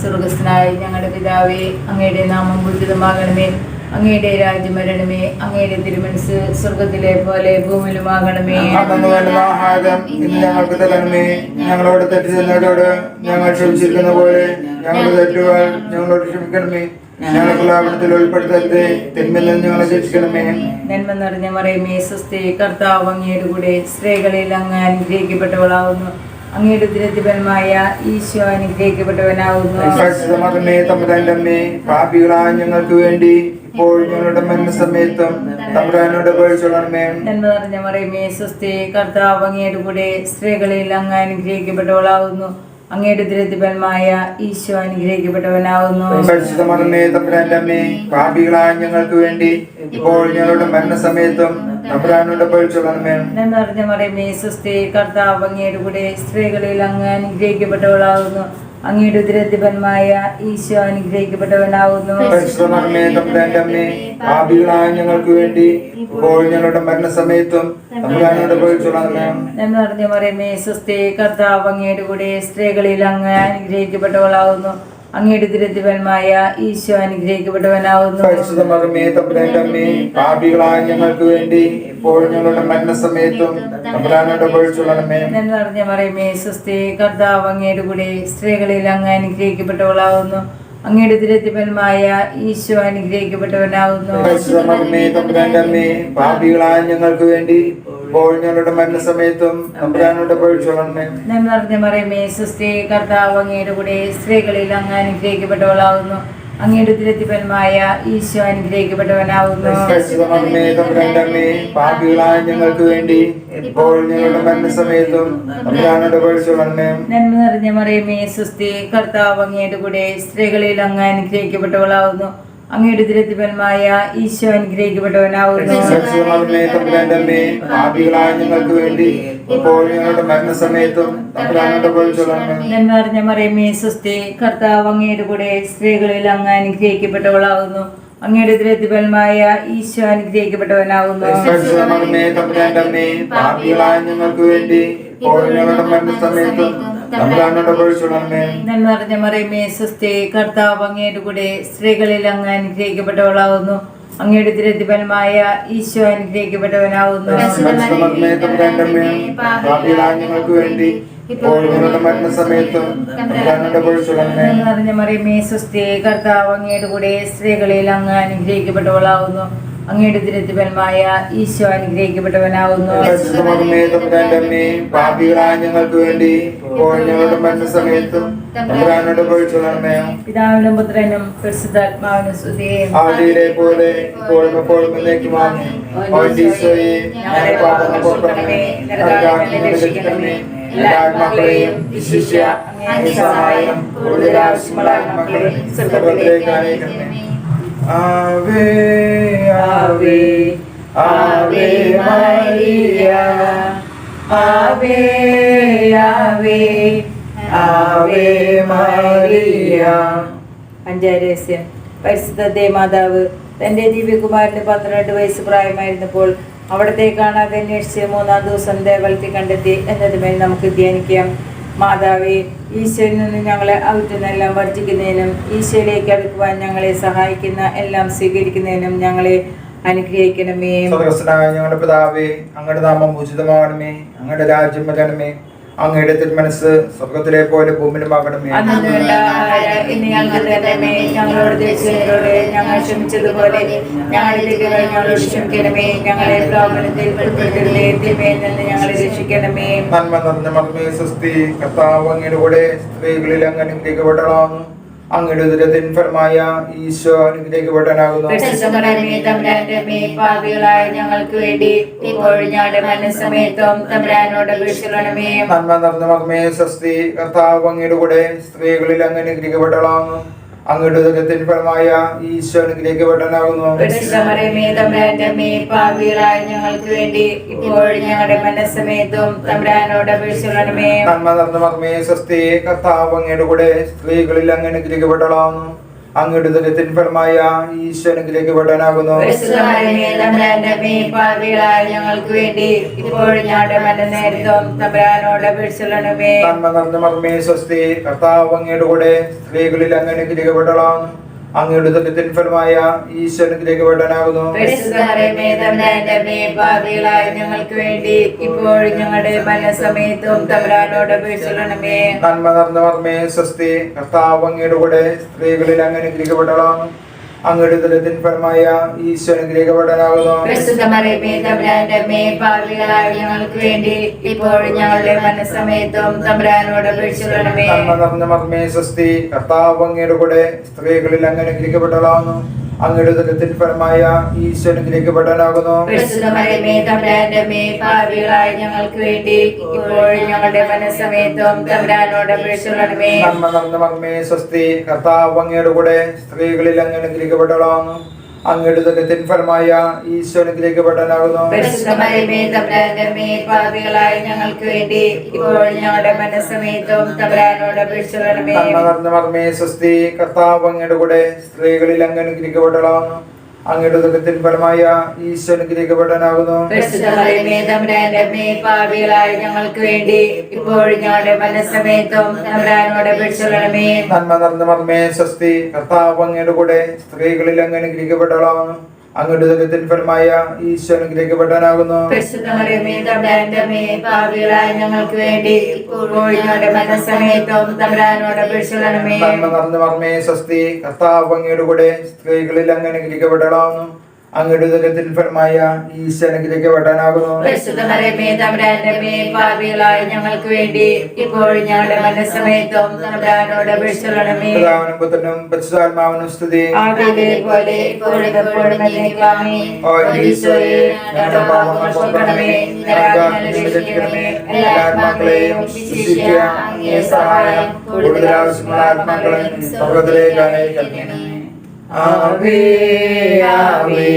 സ്വർഗസ്ഥനായ ഞങ്ങളുടെ പിതാവേ, അങ്ങയുടെ നാമം പൂജിതമാകണമേ. അങ്ങയുടെ രാജ്യം വരണമേ. അങ്ങയുടെ തിരുമനസ്സ് സ്വർഗത്തിലെ പോലെ ഭൂമിയിലുമാകണമേ. അന്നു വേണ്ടുന്ന ആഹാരം ഇന്ന് ഞങ്ങൾക്ക് തരണമേ. ഞങ്ങളോട് തെറ്റ് ചെയ്യുന്നവരോട് ഞങ്ങൾ ക്ഷമിച്ചിരിക്കുന്ന പോലെ ഞങ്ങളുടെ തെറ്റുകൾ ഞങ്ങളോട് ക്ഷമിക്കണമേ. ഞങ്ങൾക്ക് ലാഭത്തിൽ ഉൾപ്പെടുത്തരുതേ. തിന്മയിൽ നിന്ന് ഞങ്ങളെ രക്ഷിക്കണമേ. നന്മ നിറഞ്ഞ മറിയമേ, സ്വസ്തി. കർത്താവ് അങ്ങയുടെ കൂടെ സ്ത്രീകളിൽ അങ്ങ് അനുഗ്രഹിക്കപ്പെട്ടവളാകുന്നു. അങ്ങയുടെ ഉദരത്തിഫലമായ ഈശോ അനുഗ്രഹിക്കപ്പെട്ടവനാകുന്നു. പരിശുദ്ധമേ, തമ്പുരാന്റെ അമ്മേ, പാപികളായ ഞങ്ങൾക്ക് വേണ്ടി ഇപ്പോൾ ഞങ്ങളുടെ മരണസമയത്തും തമ്പുരാനോട് അപേക്ഷിക്കണമേ. നന്മ നിറഞ്ഞ മറിയമേ, സ്വസ്തി. കർത്താവ് അങ്ങയുടെ കൂടെ സ്ത്രീകളിൽ അങ്ങ് അനുഗ്രഹിക്കപ്പെട്ടവളാകുന്നു. അങ്ങയുടെ ഉദരത്തിഫലമായ ഈശോ അനുഗ്രഹിക്കപ്പെട്ടവനാകുന്നു. പരിശുദ്ധ മറിയമേ തമ്പുരാന്റെ അമ്മേ, പാപികളായ ഞങ്ങൾക്ക് വേണ്ടി ഇപ്പോൾ ഞങ്ങളുടെ മരണസമയത്തും തമ്പുരാനോട് പഴിച്ചുകൊള്ളണമേ. നന്മ നിറഞ്ഞ മറിയമേ സ്വസ്തി, കർത്താവ് അങ്ങയുടെ കൂടെ സ്ത്രീകളിൽ അങ്ങ് അനുഗ്രഹിക്കപ്പെട്ടവളാകുന്നു. അങ്ങയുടെ ഉദരത്തിഫലമായ ഈശോ അനുഗ്രഹിക്കപ്പെട്ടവനാകുന്നു. പരിശുദ്ധ മറിയമേ തമ്പുരാന്റെ അമ്മേ, പാപികളായ ഞങ്ങൾക്ക് വേണ്ടി ഇപ്പോൾ ഞങ്ങളുടെ മരണസമയത്തും തമ്പുരാനോട് പഴിച്ചുകൊള്ളണമേ. നന്മ നിറഞ്ഞ മറിയമേ സ്വസ്തി, കർത്താവ് അങ്ങയുടെ കൂടെ സ്ത്രീകളിൽ അങ്ങ് അനുഗ്രഹിക്കപ്പെട്ടവളാകുന്നു. അങ്ങയുടെ ഉദരത്തിഫലമായ ഈശോ അനുഗ്രഹിക്കപ്പെട്ടവനാകുന്നു. പരിശുദ്ധ മറിയമേ തമ്പുരാന്റെ അമ്മേ, പാപികളായ ഞങ്ങൾക്ക് വേണ്ടി ഇപ്പോൾ ഞങ്ങളുടെ മരണസമയത്തും തമ്പുരാനോട് പഴിച്ചുകൊള്ളണമേ. നന്മ നിറഞ്ഞ മറിയമേ സ്വസ്തി, കർത്താവ് അങ്ങയുടെ കൂടെ സ്ത്രീകളിൽ അങ്ങ് അനുഗ്രഹിക്കപ്പെട്ടവളാകുന്നു. അങ്ങയുടെ ഉദരത്തിഫലമായ ഈശോ അനുഗ്രഹിക്കപ്പെട്ടവനാകുന്നു. പരിശുദ്ധ മറിയമേ തമ്പുരാന്റെ അമ്മേ, പാപികളായ ഞങ്ങൾക്ക് വേണ്ടി ഇപ്പോൾ ഞങ്ങളുടെ മരണസമയത്തും തമ്പുരാനോട് പഴിച്ചുകൊള്ളണമേ. നന്മ നിറഞ്ഞ മറിയമേ സ്വസ്തി, കർത്താവ് അങ്ങയുടെ കൂടെ സ്ത്രീകളിൽ അങ്ങ് അനുഗ്രഹിക്കപ്പെട്ടവളാകുന്നു. അങ്ങയുടെ ഉദരത്തിഫലമായ ഈശോ അനുഗ്രഹിക്കപ്പെട്ടവനാകുന്നു. പരിശുദ്ധ മറിയമേ തമ്പുരാന്റെ അമ്മേ, പാപികളായ ഞങ്ങൾക്ക് വേണ്ടി ഇപ്പോൾ ഞങ്ങളുടെ മരണസമയത്തും തമ്പുരാനോട് പഴിച്ചുകൊള്ളണമേ. നന്മ നിറഞ്ഞ മറിയമേ സ്വസ്തി, കർത്താവ് അങ്ങയുടെ കൂടെ സ്ത്രീകളിൽ അങ്ങ് അനുഗ്രഹിക്കപ്പെട്ടവളാകുന്നു. അങ്ങയുടെ ഉദരത്തിഫലമായ ഈശോ അനുഗ്രഹിക്കപ്പെട്ടവനാകുന്നു. പരിശുദ്ധ മറിയമേ തമ്പുരാന്റെ അമ്മേ, പാപികളായ ഞങ്ങൾക്ക് വേണ്ടി ഇപ്പോൾ ഞങ്ങളുടെ മരണസമയത്തും തമ്പുരാനോട് പഴിച്ചുകൊള്ളണമേ. നന്മ നിറഞ്ഞ മറിയമേ സ്വസ്തി, കർത്താവ് അങ്ങയുടെ കൂടെ സ്ത്രീകളിൽ അങ്ങ് അനുഗ്രഹിക്കപ്പെട്ടവളാകുന്നു. അങ്ങയുടെ ഉദരത്തിഫലമായ ഈശോ അനുഗ്രഹിക്കപ്പെട്ടവനാകുന്നു. പരിശുദ്ധ മറിയമേ തമ്പുരാന്റെ അമ്മേ, പാപികളായ ഞങ്ങൾക്ക് വേണ്ടി ഇപ്പോൾ ഞങ്ങളുടെ മരണസമയത്തും തമ്പുരാനോട് പഴിച്ചുകൊള്ളണമേ. നന്മ നിറഞ്ഞ മറിയമേ സ്വസ്തി, കർത്താവ് അങ്ങയുടെ കൂടെ സ്ത്രീകളിൽ അങ്ങ് അനുഗ്രഹിക്കപ്പെട്ടവളാകുന്നു. അങ്ങയുടെ ഉദരത്തിഫലമായ ഈശോ അനുഗ്രഹിക്കപ്പെട്ടവനാകുന്നു. പരിശുദ്ധ മറിയമേ തമ്പുരാന്റെ അമ്മേ, പാപികളായ ഞങ്ങൾക്ക് വേണ്ടി ഇപ്പോൾ ഞങ്ങളുടെ മരണസമയത്തും തമ്പുരാനോട് പഴിച്ചുകൊള്ളണമേ. നന്മ നിറഞ്ഞ മറിയമേ സ്വസ്തി, കർത്താവ് അങ്ങയുടെ കൂടെ സ്ത്രീകളിൽ അങ്ങ് അനുഗ്രഹിക്കപ്പെട്ടവളാകുന്നു. അങ്ങയുടെ ഉദരത്തിഫലമായ ഈശോ അനുഗ്രഹിക്കപ്പെട്ടവനാകുന്നു. പരിശുദ്ധ മറിയമേ തമ്പുരാന്റെ അമ്മേ, പാപികളായ ഞങ്ങൾക്ക് വേണ്ടി ഇപ്പോൾ ഞങ്ങളുടെ മരണസമയത്തും തമ്പുരാനോട് പഴിച്ചുകൊള്ളണമേ. പിതാവിനും പുത്രനും പരിശുദ്ധാത്മാവിനും സ്തുതി. ആദിയിലെ പോലെ ഇപ്പോഴും എപ്പോഴും എന്നേക്കുമാമേൻ. ഈശോയെ, ഞങ്ങളുടെ പാപങ്ങൾ പൊറുക്കണമേ, നരകാഗ്നിയിൽ രക്ഷിക്കണമേ. എല്ലാ ആത്മാക്കളെയും വിശിഷ്യ അങ്ങേ സഹായം കൂടുതൽ ആവശ്യമുള്ള ആത്മാക്കളെ സ്വർഗ്ഗത്തിലേക്ക് അയക്കണമേ. ആവേ ആവേ ആവേ മരിയ, ആവേ ആവേ ആവേ മരിയ. അഞ്ചാം രഹസ്യം. പരിശുദ്ധ ദേവമാതാവ് തന്റെ ദിവ്യകുമാരന് 12 വയസ്സ് പ്രായമായിരുന്നപ്പോൾ അവിടത്തെ കാണാതെ അന്വേഷിച്ച് 3-ാം ദിവസം ദേവാലയത്തിൽ കണ്ടെത്തി എന്നതുമേൽ നമുക്ക് ധ്യാനിക്കാം. മാതാവേ, ഈശോയിൽ നിന്ന് ഞങ്ങളെ അകറ്റുന്നെല്ലാം വർജിക്കുന്നതിനും ഈശോയിലേക്ക് അടുക്കുവാൻ ഞങ്ങളെ സഹായിക്കുന്ന എല്ലാം സ്വീകരിക്കുന്നതിനും ഞങ്ങളെ അനുഗ്രഹിക്കണമേ. സ്വർഗ്ഗസ്ഥനായ ഞങ്ങളുടെ പിതാവേ, അങ്ങയുടെ നാമം ഉചിതമാകണമേ. അങ്ങയുടെ രാജ്യം വരണമേ. അങ്ങയുടെ തിരുമനസ് സ്വർഗ്ഗത്തിലെ പോലെ ഭൂമിയിലുമാകണമേ. അന്ന് വേണ്ട ആഹാരം ഇന്ന് ഞങ്ങൾക്ക് തരണമേ. ഞങ്ങളോട് ദേശീയരോട് ഞങ്ങൾ ക്ഷമിച്ചതുപോലെ ഞങ്ങളുടെ തെറ്റുകൾ ഞങ്ങളോട് ക്ഷമിക്കണമേ. ഞങ്ങളെ പ്രലോഭനത്തിൽ ഉൾപ്പെടുത്തരുതേ, തിന്മയിൽ നിന്ന് ഞങ്ങളെ രക്ഷിക്കണമേ. നന്മ നിറഞ്ഞ മറിയമേ സ്വസ്തി, കർത്താവ് അങ്ങയുടെ കൂടെ സ്ത്രീകളിൽ അങ്ങ് അനുഗ്രഹിക്കപ്പെട്ടവളാകുന്നു. അങ്ങയുടെ ഉദരത്തിൻ ഫലമായ ഈശോ അനുഗ്രഹിക്കപ്പെട്ടവനാകുന്നു. പരിശുദ്ധ മറിയമേ തമ്പുരാന്റെ അമ്മേ, പാപികളായ ഞങ്ങൾക്ക് വേണ്ടി ഇപ്പോഴും ഞങ്ങളുടെ മരണസമയത്തും തമ്പുരാനോട് അപേക്ഷിക്കണമേ. നന്മ നിറഞ്ഞ മറിയമേ സ്വസ്തി, കർത്താവ് അങ്ങയുടെ കൂടെ സ്ത്രീകളിൽ അങ്ങ് അനുഗ്രഹിക്കപ്പെട്ടവളാകുന്നു. അങ്ങയുടെ ഉദരത്തിൻ ഫലമായ ഈശോ അനുഗ്രഹിക്കപ്പെട്ടവനാകുന്നു. പരിശുദ്ധ മറിയമേ തമ്പുരാന്റെ അമ്മേ, പാപികളായ ഞങ്ങൾക്ക് വേണ്ടി ഇപ്പോഴും ഞങ്ങളുടെ മരണസമയത്തും തമ്പുരാനോട് അപേക്ഷിക്കണമേ. നന്മ നിറഞ്ഞ മറിയമേ സ്വസ്തി, കർത്താവ് അങ്ങയുടെ കൂടെ സ്ത്രീകളിൽ അങ്ങ് അനുഗ്രഹിക്കപ്പെട്ടവളാകുന്നു. അങ്ങയുടെ ഉദരത്തിൻ ഫലമായ ഈശോ അനുഗ്രഹിക്കപ്പെട്ടവനാകുന്നു. പരിശുദ്ധ മറിയമേ തമ്പുരാന്റെ അമ്മേ, പാപികളായ ഞങ്ങൾക്ക് വേണ്ടി ഇപ്പോഴും ഞങ്ങളുടെ മരണനേരത്തും തമ്പുരാനോട് അപേക്ഷിക്കണമേ. നന്മ നിറഞ്ഞ മറിയമേ സ്വസ്തി, കർത്താവ് അങ്ങയുടെ കൂടെ സ്ത്രീകളിൽ അങ്ങ് അനുഗ്രഹിക്കപ്പെട്ടവളാകുന്നു. അങ്ങയുടെ ഉദരത്തിൻ ഫലമായ ഈശോ അനുഗ്രഹിക്കപ്പെട്ടവനാകുന്നു. പരിശുദ്ധ മറിയമേ തമ്പുരാന്റെ അമ്മേ, പാപികളായ ഞങ്ങൾക്ക് വേണ്ടി ഇപ്പോഴും ഞങ്ങളുടെ മരണസമയത്തും തമ്പുരാനോട് അപേക്ഷിക്കണമേ. നന്മ നിറഞ്ഞ മറിയമേ സ്വസ്തി, കർത്താവ് അങ്ങയുടെ കൂടെ സ്ത്രീകളിൽ അങ്ങ് അനുഗ്രഹിക്കപ്പെട്ടവളാകുന്നു. അങ്ങയുടെ ഉദരത്തിൻ ഫലമായ ഈശോ അനുഗ്രഹിക്കപ്പെട്ടവനാകുന്നു. പരിശുദ്ധ മറിയമേ തമ്പുരാന്റെ അമ്മേ, പാപികളായ ഞങ്ങൾക്ക് വേണ്ടി ഇപ്പോഴും ഞങ്ങളുടെ മരണസമയത്തും തമ്പുരാനോട് അപേക്ഷിക്കണമേ. നന്മ നിറഞ്ഞ മറിയമേ സ്വസ്തി, കർത്താവ് അങ്ങയുടെ കൂടെ സ്ത്രീകളിൽ അങ്ങ് അനുഗ്രഹിക്കപ്പെട്ടവളാകുന്നു. അങ്ങയുടെ ഉദരത്തിൻ ഫലമായ ഈശോ അനുഗ്രഹിക്കപ്പെട്ടവനാകുന്നു. പരിശുദ്ധ മറിയമേ തമ്പുരാന്റെ അമ്മേ, പാപികളായ ഞങ്ങൾക്ക് വേണ്ടി ഇപ്പോഴും ഞങ്ങളുടെ മനസ്സമയത്തും തമ്പുരാനോട് അപേക്ഷിക്കണമേ. നന്മ നിറഞ്ഞ മറിയമേ, സ്വസ്തി, കർത്താവ് അങ്ങയുടെ കൂടെ സ്ത്രീകളിൽ അങ്ങ് അനുഗ്രഹിക്കപ്പെട്ടവളാകുന്നു. അങ്ങയുടെ ഉദരത്തിൻ ഫലമായ ഈശോ അനുഗ്രഹിക്കപ്പെട്ടവനാകുന്നു. പരിശുദ്ധ മറിയമേ തമ്പുരാന്റെ അമ്മേ, പാപികളായ ഞങ്ങൾക്ക് വേണ്ടി ഇപ്പോഴും ഞങ്ങളുടെ മനസ്സമയത്തും തമ്പുരാനോട് അപേക്ഷിക്കണമേ. നന്മ നിറഞ്ഞ മറിയമേ, സ്വസ്തി, കർത്താവ് അങ്ങയുടെ കൂടെ സ്ത്രീകളിൽ അങ്ങ് അനുഗ്രഹിക്കപ്പെട്ടവളാകുന്നു. അങ്ങയുടെ ഉദരത്തിൻ ഫലമായ ഈശോ അനുഗ്രഹിക്കപ്പെട്ടവനാകുന്നു. പരിശുദ്ധ മറിയമേ തമ്പുരാന്റെ അമ്മേ, പാപികളായ ഞങ്ങൾക്ക് വേണ്ടി ഇപ്പോഴും ഞങ്ങളുടെ മനസ്സമയത്തും തമ്പുരാനോട് അപേക്ഷിക്കണമേ. നന്മ നിറഞ്ഞ മറിയമേ, സ്വസ്തി, കർത്താവ് അങ്ങയുടെ കൂടെ സ്ത്രീകളിൽ അങ്ങ് അനുഗ്രഹിക്കപ്പെട്ടവളാകുന്നു. അങ്ങയുടെ ഉദരത്തിൻ ഫലമായ ഈശോ അനുഗ്രഹിക്കപ്പെട്ടവനാകുന്നു. പരിശുദ്ധ മറിയമേ തമ്പുരാന്റെ അമ്മേ, പാപികളായ ഞങ്ങൾക്ക് വേണ്ടി ഇപ്പോഴും ഞങ്ങളുടെ മനസ്സമയത്തും തമ്പുരാനോട് അപേക്ഷിക്കണമേ. നന്മ നിറഞ്ഞ മറിയമേ, സ്വസ്തി, കർത്താവ് അങ്ങയുടെ കൂടെ സ്ത്രീകളിൽ അങ്ങ് അനുഗ്രഹിക്കപ്പെട്ടവളാകുന്നു. അങ്ങയുടെ ഉദരത്തിൻ ഫലമായ ഈശോ അനുഗ്രഹിക്കപ്പെട്ടവനാകുന്നു. പരിശുദ്ധ മറിയമേ തമ്പുരാന്റെ അമ്മേ, പാപികളായ ഞങ്ങൾക്ക് വേണ്ടി ഇപ്പോഴും ഞങ്ങളുടെ മനസ്സമയത്തും തമ്പുരാനോട് അപേക്ഷിക്കണമേ. പിതാവിനും പുത്രനും പരിശുദ്ധാത്മാവിനും സ്തുതി. ആദിയിലെ പോലെ ഇപ്പോഴും എപ്പോഴും എന്നേക്കും ആമേൻ. ഓ ഈശോയെ, ഞങ്ങളുടെ പാപങ്ങൾ പൊറുക്കണമേ, നരകാഗ്നിയിൽ രക്ഷിക്കണമേ. എല്ലാ ആത്മാക്കളെയും വിശിഷ്യ അങ്ങേ സഹായം കൂടുതൽ ആവശ്യമുള്ള ആത്മാക്കളെ സ്വർഗ്ഗത്തിലേക്ക് അയക്കണമേ. ആവേ ആവേ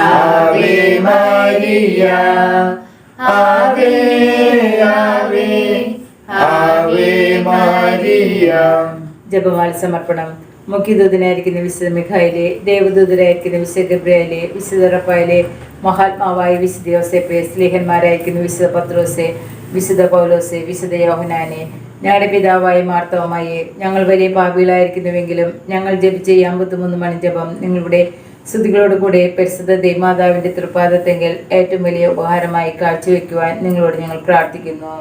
ആവേ മരിയ, ആവേ ആവേ ആവേ മരിയ. ജപമാല സമർപ്പണം. മുഖ്യദൂതനായിരിക്കുന്ന വിശുദ്ധ മിഖായേലേ, ദേവദൂതരായിരിക്കുന്ന വിശുദ്ധ ഗബ്രിയേലേ, വിശുദ്ധ റഫായേലേ, മഹാത്മാവായ വിശുദ്ധ യോസേപ്പേ, സ്ലീഹന്മാരായിരിക്കുന്ന വിശുദ്ധ പത്രോസേ, വിശുദ്ധ പൗലോസേ, വിശുദ്ധ യോഹന്നാനെ, ഞങ്ങളുടെ പിതാവായ മാർത്തോമായെ, ഞങ്ങൾ വലിയ പാപികളായിരിക്കുന്നുവെങ്കിലും ഞങ്ങൾ ജപിച്ച 53 മണി ജപം നിങ്ങളുടെ സ്തുതികളോട് കൂടെ പരിശുദ്ധ ദേവമാതാവിന്റെ തൃപ്പാദത്തെങ്കിൽ ഏറ്റവും വലിയ ഉപഹാരമായി കാഴ്ചവെക്കുവാൻ നിങ്ങളോട് ഞങ്ങൾ പ്രാർത്ഥിക്കുന്നു.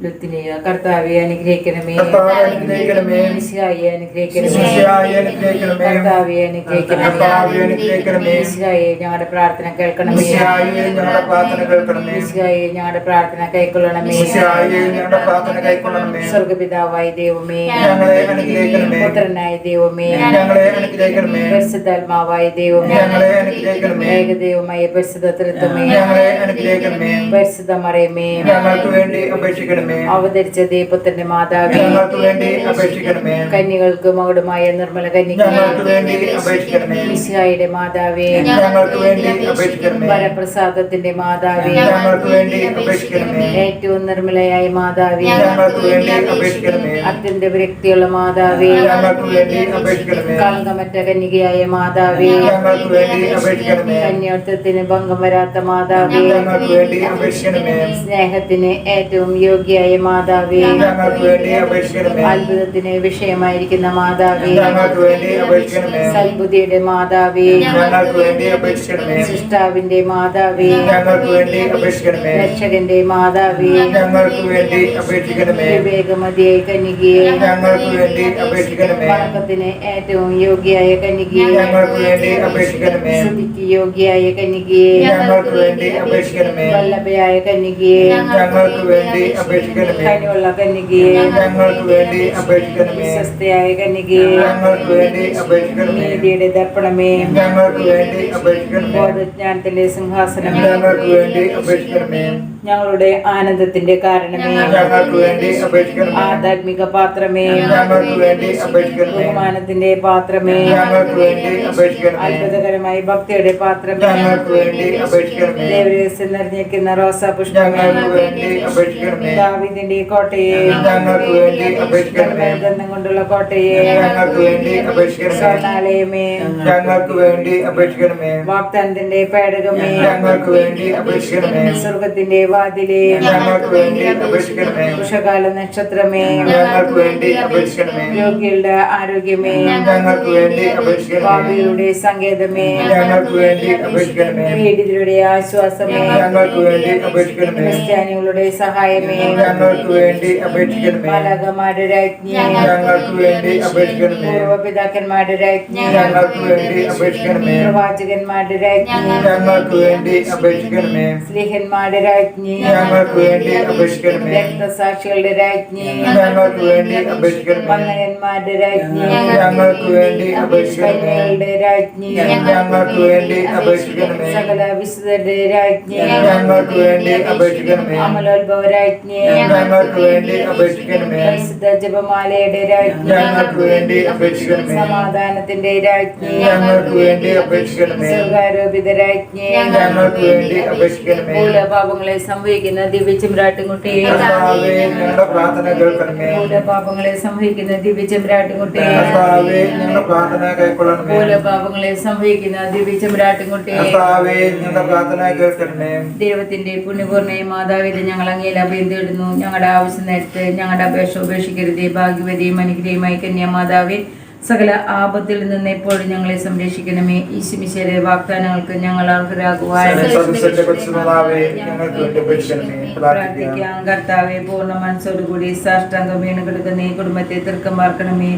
ലുത്തിനിയ, കർത്താവെ അനുഗ്രഹിക്കണമേ. കർത്താവേ അനുഗ്രഹിക്കണമേ. മിശിഹായെ അനുഗ്രഹിക്കണമേ. മിശിഹായെ അനുഗ്രഹിക്കണമേ. കർത്താവെ അനുഗ്രഹിക്കണമേ. കർത്താവേ അനുഗ്രഹിക്കണമേ. മിശിഹായെ ഞങ്ങളുടെ പ്രാർത്ഥന കേൾക്കണമേ. മിശിഹായെ ഞങ്ങളുടെ പ്രാർത്ഥന കേൾക്കണമേ. മിശിഹായെ ഞങ്ങളുടെ പ്രാർത്ഥന കൈക്കൊള്ളണമേ. മിശിഹായെ ഞങ്ങളുടെ പ്രാർത്ഥന കൈക്കൊള്ളണമേ. സ്വർഗപിതാവായ ദൈവമേ, ഞങ്ങളെ അനുഗ്രഹിക്കണമേ. പുത്രനായ ദൈവമേ, ഞങ്ങളെ അനുഗ്രഹിക്കണമേ. പരിശുദ്ധാത്മാവായ ദൈവമേ, ഞങ്ങളെ അനുഗ്രഹിക്കണമേ. ഏകദൈവമായ പരിശുദ്ധ തൃത്വമേ, ഞങ്ങളെ അനുഗ്രഹിക്കണമേ. പരിശുദ്ധ മറിയമേ, ഞങ്ങൾക്ക് വേണ്ടി അപേക്ഷിക്കണമേ. അവതരിച്ച ദൈവത്തിന്റെ മാതാവേ, ഞങ്ങൾക്ക് വേണ്ടി അപേക്ഷിക്കണമേ. കന്യകൾക്ക് മകുടമായ നിർമ്മല കന്യക, ഞങ്ങൾക്ക് വേണ്ടി അപേക്ഷിക്കണമേ. മിശിഹായുടെ മാതാവേ, ഞങ്ങൾക്ക് വേണ്ടി അപേക്ഷിക്കണമേ. വരപ്രസാദത്തിന്റെ മാതാവേ, ഞങ്ങൾക്ക് വേണ്ടി അപേക്ഷിക്കണമേ. ഏറ്റവും നിർമ്മലയായ മാതാവേ, ഞങ്ങൾക്ക് വേണ്ടി അപേക്ഷിക്കണമേ. അത്യന്ത വിരക്തിയുള്ള മാതാവേ, ഞങ്ങൾക്ക് വേണ്ടി അപേക്ഷിക്കണമേ. കളങ്കമറ്റ കന്യകയായ മാതാവേ, ഞങ്ങൾക്ക് വേണ്ടി അപേക്ഷിക്കണമേ. കന്യോത്വത്തിന് ഭംഗം വരാത്ത മാതാവേ, ഞങ്ങൾക്ക് വേണ്ടി അപേക്ഷിക്കണമേ. സ്നേഹത്തിന് ഏറ്റവും യോഗ്യയായ മാതാവേ, ഞങ്ങൾക്ക് വേണ്ടി അപേക്ഷിക്കണമേ. അത്ഭുതത്തിന് വിഷയമായിരിക്കുന്ന മാതാവേ, ഞങ്ങൾക്ക് വേണ്ടി അപേക്ഷിക്കണമേ. സൽബുദ്ധിയുടെ മാതാവേ, ഞങ്ങൾക്ക് വേണ്ടി അപേക്ഷിക്കണമേ. സൃഷ്ടാവിന്റെ മാതാവേ, ഞങ്ങൾക്ക് വേണ്ടി അപേക്ഷിക്കണമേ. രക്ഷകന്റെ മാതാവേ, ഞങ്ങൾക്ക് വേണ്ടി അപേക്ഷിക്കണമേ. വിവേകമതിയായ കന്യകയെ, ഞങ്ങൾക്ക് വേണ്ടി അപേക്ഷിക്കണമേ. വണക്കത്തിന് ഏറ്റവും യോഗ്യയായ കന്യകയെ, ഞങ്ങൾക്ക് വേണ്ടി അപേക്ഷിക്കണമേ. സ്തുതിക്ക് യോഗ്യയായ കന്യകയെ, ഞങ്ങൾക്ക് വേണ്ടി അപേക്ഷിക്കണമേ. വല്ലഭയായ കന്യകയെ, ഞങ്ങൾക്ക് വേണ്ടി അപേക്ഷിക്കണമേ. കനിവുള്ള കന്യകയെ, ഞങ്ങൾക്ക് വേണ്ടി അപേക്ഷിക്കണമേ. വിശ്വസ്തയായ കന്യകയെ, ഞങ്ങൾക്ക് വേണ്ടി അപേക്ഷിക്കണമേ. നീതിയുടെ ദർപ്പണമേ, ഞങ്ങൾക്ക് വേണ്ടി അപേക്ഷിക്കണമേ. ബോധജ്ഞാനത്തിന്റെ സിംഹാസനമേ, ഞങ്ങൾക്ക് വേണ്ടി അപേക്ഷിക്കണമേ. ഞങ്ങളുടെ ആനന്ദത്തിന്റെ കാരണമേ, ഞങ്ങൾക്ക് വേണ്ടി അപേക്ഷിക്കണമേ. ആധ്യാത്മിക പാത്രമേ, ഞങ്ങൾക്ക് വേണ്ടി അപേക്ഷിക്കണമേ. ബഹുമാനത്തിന്റെ പാത്രമേ, ഞങ്ങൾക്ക് വേണ്ടി അപേക്ഷിക്കണമേ. അത്ഭുതകരമായ ഭക്തിയുടെ പാത്രമേ, ഞങ്ങൾക്ക് വേണ്ടി അപേക്ഷിക്കണമേ. ദേവരഹസ്യം നിറഞ്ഞിരിക്കുന്ന റോസാ പുഷ്പമേ, ഞങ്ങൾക്ക് വേണ്ടി അപേക്ഷിക്കണമേ. ദാവീദിന്റെ കോട്ടയെ, ഞങ്ങൾക്ക് വേണ്ടി അപേക്ഷിക്കണമേ. ഗന്ധം കൊണ്ടുള്ള കോട്ടയെ, ഞങ്ങൾക്ക് വേണ്ടി അപേക്ഷിക്കണമേ. സ്വർണ്ണാലയമേ, ഞങ്ങൾക്ക് വേണ്ടി അപേക്ഷിക്കണമേ. വാഗ്ദാനത്തിന്റെ പേടകമേ, ഞങ്ങൾക്ക് വേണ്ടി അപേക്ഷിക്കണമേ. സ്വർഗത്തിന്റെ വാതിലേ, ഞങ്ങൾക്ക് വേണ്ടി അപേക്ഷിക്കണമേ. ഉഷകാല നക്ഷത്രമേ, ഞങ്ങൾക്ക് വേണ്ടി അപേക്ഷിക്കണമേ. രോഗികളുടെ ആരോഗ്യമേ, ഞങ്ങൾക്ക് വേണ്ടി അപേക്ഷിക്കണമേ. പാപികളുടെ സങ്കേതമേ, ഞങ്ങൾക്ക് വേണ്ടി അപേക്ഷിക്കണമേ. പീഡിതരുടെ ആശ്വാസമേ, ഞങ്ങൾക്ക് വേണ്ടി അപേക്ഷിക്കണമേ. ക്രിസ്ത്യാനികളുടെ സഹായമേ, ഞങ്ങൾക്ക് വേണ്ടി അപേക്ഷിക്കണമേ. മാലാഖമാരുടെ രാജ്ഞി, ഞങ്ങൾക്ക് വേണ്ടി അപേക്ഷിക്കണമേ. പൂർവപിതാക്കന്മാരുടെ രാജ്ഞി, ഞങ്ങൾക്ക് വേണ്ടി അപേക്ഷിക്കണമേ. പ്രവാചകന്മാരുടെ രാജ്ഞി, ഞങ്ങൾക്ക് വേണ്ടി അപേക്ഷിക്കണമേ. സ്ലീഹന്മാരുടെ രാജ്ഞി, രാജ്ഞി, ഞങ്ങൾക്ക് വേണ്ടി അപേക്ഷിക്കണമേ. രക്തസാക്ഷികളുടെ രാജ്ഞി, ഞങ്ങൾക്ക് വേണ്ടി അപേക്ഷിക്കണമേ. വന്ദകന്മാരുടെ രാജ്ഞി, ഞങ്ങൾക്ക് വേണ്ടി അപേക്ഷിക്കണമേ. കന്യകളുടെ രാജ്ഞി, ഞങ്ങൾക്ക് വേണ്ടി അപേക്ഷിക്കണമേ. സകല വിശുദ്ധരുടെ രാജ്ഞി, ഞങ്ങൾക്ക് വേണ്ടി അപേക്ഷിക്കണമേ. അമലോത്ഭവ രാജ്ഞി, ഞങ്ങൾക്ക് വേണ്ടി അപേക്ഷിക്കണമേ. പരിശുദ്ധ ജപമാലയുടെ രാജ്ഞി, ഞങ്ങൾക്ക് വേണ്ടി അപേക്ഷിക്കണമേ. സമാധാനത്തിന്റെ രാജ്ഞി, ഞങ്ങൾക്ക് വേണ്ടി അപേക്ഷിക്കണമേ. സ്വർഗാരോപിത രാജ്ഞി, ഞങ്ങൾക്ക് വേണ്ടി അപേക്ഷിക്കണമേ. മൂലപാപങ്ങളെ സംഭവിക്കുന്ന ദിവ്യചെമ്പ്രാട്ടിൻകുട്ടി, കർത്താവേ, ഞങ്ങളുടെ പ്രാർത്ഥന കേൾക്കണമേ. മൂലപാപങ്ങളെ സംഭവിക്കുന്ന ദിവ്യചെമ്പ്രാട്ടിൻകുട്ടി, കർത്താവേ, ഞങ്ങളുടെ പ്രാർത്ഥന കൈക്കൊള്ളണമേ. മൂലപാപങ്ങളെ സംഭവിക്കുന്ന ദിവ്യചെമ്പ്രാട്ടിൻകുട്ടി, കർത്താവേ, ഞങ്ങളുടെ പ്രാർത്ഥന കേൾക്കണമേ. ദൈവത്തിന്റെ പുണ്യപൂർണ്ണയും മാതാവിനെ ഞങ്ങൾ അങ്ങയിൽ അഭയം തേടുന്നു. ഞങ്ങളുടെ ആവശ്യം നേരത്ത് ഞങ്ങളുടെ അപേക്ഷ ഉപേക്ഷിക്കരുതേ. ഭാഗ്യവതിയും അനുഗ്രഹമായി കന്യാമാതാവേ, സകല ആപത്തിൽ നിന്ന് എപ്പോഴും ഞങ്ങളെ സംരക്ഷിക്കണമേ. ഈശോമിശിഹായുടെ വാഗ്ദാനങ്ങൾക്ക് ഞങ്ങൾ അർഹരാകുവാൻ സർവ്വശക്തന്റെ പരിശുദ്ധമാതാവേ, ഞങ്ങൾക്ക് വേണ്ടി അപേക്ഷിക്കണമേ. പ്രാർത്ഥിക്കാം. പ്രാർത്ഥിക്കാം. കർത്താവെ, പൂർണ്ണ മനസ്സോടുകൂടി സാഷ്ടാംഗം വീണ് കിടക്കുന്ന ഈ കുടുംബത്തെ തീർക്കം പാർക്കണമേ.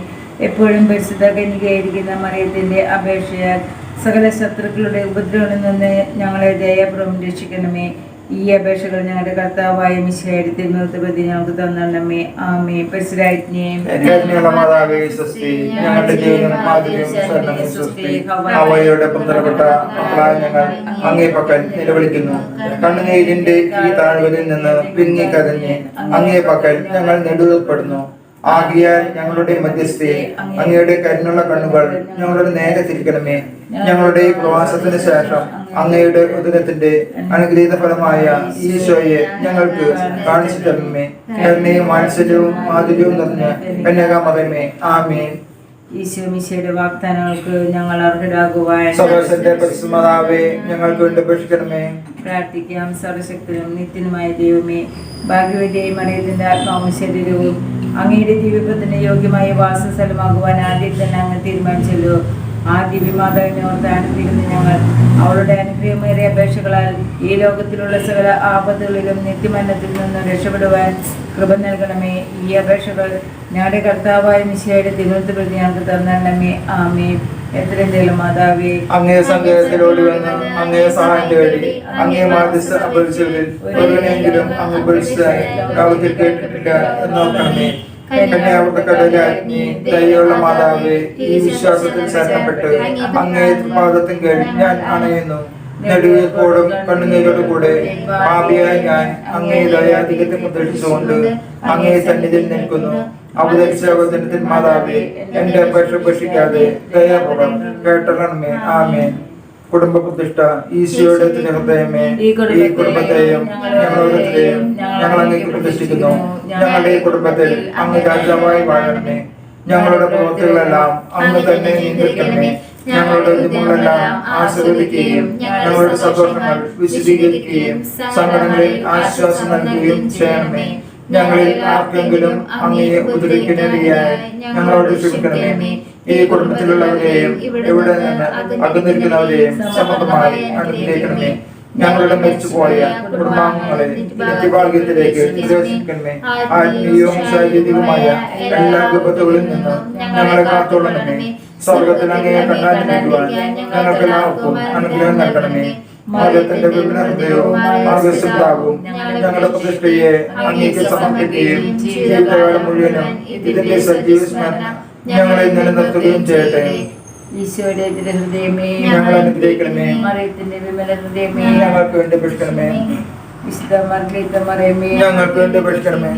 എപ്പോഴും പരിശുദ്ധ കന്യകയായിരിക്കുന്ന മറിയത്തിന്റെ അപേക്ഷയാൽ സകല ശത്രുക്കളുടെ ഉപദ്രവങ്ങളിൽ നിന്ന് ഞങ്ങളെ ദയാപൂർവ്വം രക്ഷിക്കണമേ. ഈ അപേക്ഷകൾ ഞങ്ങളുടെ കർത്താവായ മിശിഹായുടെ തിരുമുഖത്ത് ഞങ്ങൾക്ക് തന്നണമേ. ആമേ. പരിശുദ്ധരാജ്ഞിയെ, കരുണയുള്ള മാതാവേ, സ്വസ്തി. ഞങ്ങളുടെ ജീവനും മാധുര്യവും ശരണമേ, സ്വസ്തി. ഹവ്വായുടെ പുത്രപ്പെട്ട മക്കളായ ഞങ്ങൾ അങ്ങേ പക്കൽ നിലവിളിക്കുന്നു. കണ്ണുനീരിന്റെ ഈ താഴ്വരയിൽ നിന്ന് പിന്നിക്കരഞ്ഞ് അങ്ങേ പക്കൽ ഞങ്ങൾ നെടുവപ്പെടുന്നു. ആകിയാൽ ഞങ്ങളുടെ മധ്യസ്ഥയെ അങ്ങയുടെ കരുണുള്ള കണ്ണുകൾ ഞങ്ങളുടെ നേരെ തിരിക്കണമേ. ഞങ്ങളുടെ പ്രവാസത്തിന് ശേഷം അങ്ങയുടെ ഉദരത്തിന്റെ അനുഗ്രഹീത ഫലമായ ഈശോയെ ഞങ്ങൾക്ക് കാണിച്ചു തരണമേ. കരുണയും വാത്സല്യവും മാധുര്യവും നിറഞ്ഞ കന്യകാമറിയമേ, ആമേൻ. ഈശോമിശിഹായുടെ വാഗ്ദാനങ്ങൾക്ക് ഞങ്ങൾ അർഹരാകുവാൻ സർവ്വശക്തന്റെ പരിശുദ്ധമാതാവേ, ഞങ്ങൾക്ക് വേണ്ടി അപേക്ഷിക്കണമേ. പ്രാർത്ഥിക്കാം. സർവശക്തനും നിത്യനുമായ ദൈവമേ, ഭാഗ്യവതിയായി മറിയത്തിന്റെ ആത്മാവും ശരീരവും അങ്ങയുടെ ദിവ്യത്വത്തിന് യോഗ്യമായ വാസസ്ഥലമാകുവാൻ ആദ്യം തന്നെ അങ്ങ് തീരുമാനിച്ചല്ലോ. ആ ദിവ്യമാതാവിനെ ഓർത്ത് ആനന്ദിക്കുന്ന ഞങ്ങൾ അവളുടെ അനുഗ്രഹമേറിയ അപേക്ഷകളാൽ ഈ ലോകത്തിലുള്ള സകല ആപത്തുകളിലും നിത്യമരണത്തിൽ നിന്ന് രക്ഷപ്പെടുവാൻ കൃപ നൽകണമേ. ഈ അപേക്ഷകൾ ഞങ്ങളുടെ കർത്താവായ മിശിഹായുടെ തിരുവനന്തപുരത്ത് പ്രതി ഞങ്ങൾക്ക് തന്നണമേ. ആമേ. എത്രയും മാതാവേ, അങ്ങേ സങ്കേതത്തിലോടി വന്ന് അങ്ങേ സഹായം തേടി അങ്ങേ മാധ്യസ്ഥ അപേക്ഷിച്ചവരിൽ ഒരുവനെങ്കിലും അങ്ങ് ഉപേക്ഷിച്ചതായി ലോകത്തിൽ കേട്ടിട്ടില്ല എന്ന് നോക്കണമേ. കന്യാവൃത്തക്കടലാജ്ഞി, ദയുള്ള മാതാവേ, ഈ വിശ്വാസത്തിൽ ശരണപ്പെട്ട് അങ്ങേ പാദത്തിങ്കൽ ഞാൻ അണയുന്നു. നെടുവീർപ്പോടും കണ്ണുനീരോടും കൂടെ പാപിയായ ഞാൻ അങ്ങേ ദയാധികത്തെ മുദ്രിച്ചുകൊണ്ട് അങ്ങേ സന്നിധിയിൽ നിൽക്കുന്നു. അവതരിച്ച അവതരണത്തിൽ മാതാവേ, എന്റെ അപേക്ഷ ഉപേക്ഷിക്കാതെ ദയാപൂർവ്വം കേട്ടണമേ. ആമേൻ. കുടുംബ പ്രതിഷ്ഠ ഈശോയുടെ ഹൃദയമേ, ഈ കുടുംബത്തെയും ഞങ്ങളോടത്തെയും ഞങ്ങൾ അങ്ങേക്ക് പ്രതിഷ്ഠിക്കുന്നു. ഞങ്ങളുടെ ഈ കുടുംബത്തിൽ അങ്ങ് രാജാവായി വാഴണമേ. ഞങ്ങളുടെ പ്രവൃത്തികളെല്ലാം അങ്ങ് തന്നെ നിയന്ത്രിക്കണമേ. ഞങ്ങളുടെ ഉദ്യമങ്ങളെല്ലാം ആശീർവദിക്കുകയും ഞങ്ങളുടെ സന്തോഷങ്ങൾ വിശദീകരിക്കുകയും സങ്കടങ്ങളിൽ ആശ്വാസം നൽകുകയും ചെയ്യണമേ. ഞങ്ങളിൽ ആർക്കെങ്കിലും അങ്ങയെ ഉപദ്രവിക്കുന്നതിനായി ഞങ്ങളോട് ക്ഷമിക്കണമേ. ഈ കുടുംബത്തിലുള്ളവരെയും ഇവിടെ നിന്ന് അകന്നിരിക്കുന്നവരെയും സമൃദ്ധമായി അനുഗ്രഹിക്കണമേ. ഞങ്ങളുടെ മരിച്ചുപോയ കുടുംബാംഗങ്ങളെ നിത്യഭാഗ്യത്തിലേക്ക് പ്രവേശിക്കണമേ. ആത്മീയവും ശാരീരികവുമായ എല്ലാ വിപത്തുകളിൽ നിന്നും ഞങ്ങളെ കാത്തോളണമേ. സ്വർഗത്തിൽ അങ്ങയെ കണ്ടാനുവാൻ ഞങ്ങൾക്ക് എല്ലാവർക്കും അനുഗ്രഹം നൽകണമേ. മാർഗത്തിന്റെ വിപിന ഹൃദയവും മാർഗസിദ്ധാവും ഞങ്ങളുടെ പ്രതിഷ്ഠയെ അങ്ങേക്ക് സമർപ്പിക്കുകയും ജീവിതകാലം മുഴുവനും ഇതിന്റെ സജീവ സ്മരണ ഞങ്ങളെ നിലനിർത്തുകയും ചെയ്യട്ടെ. ഈശോയുടെ ഹൃദയമേ, ഞങ്ങൾ അനുഗ്രഹിക്കണമേ. മറിയത്തിന്റെ വിമല ഹൃദയമേ, ഞങ്ങൾക്ക് വേണ്ടി അപേക്ഷിക്കണമേ. വിശുദ്ധ മർഗ്ഗരീത്ത മറിയമേ, ഞങ്ങൾക്ക് വേണ്ടി അപേക്ഷിക്കണമേ.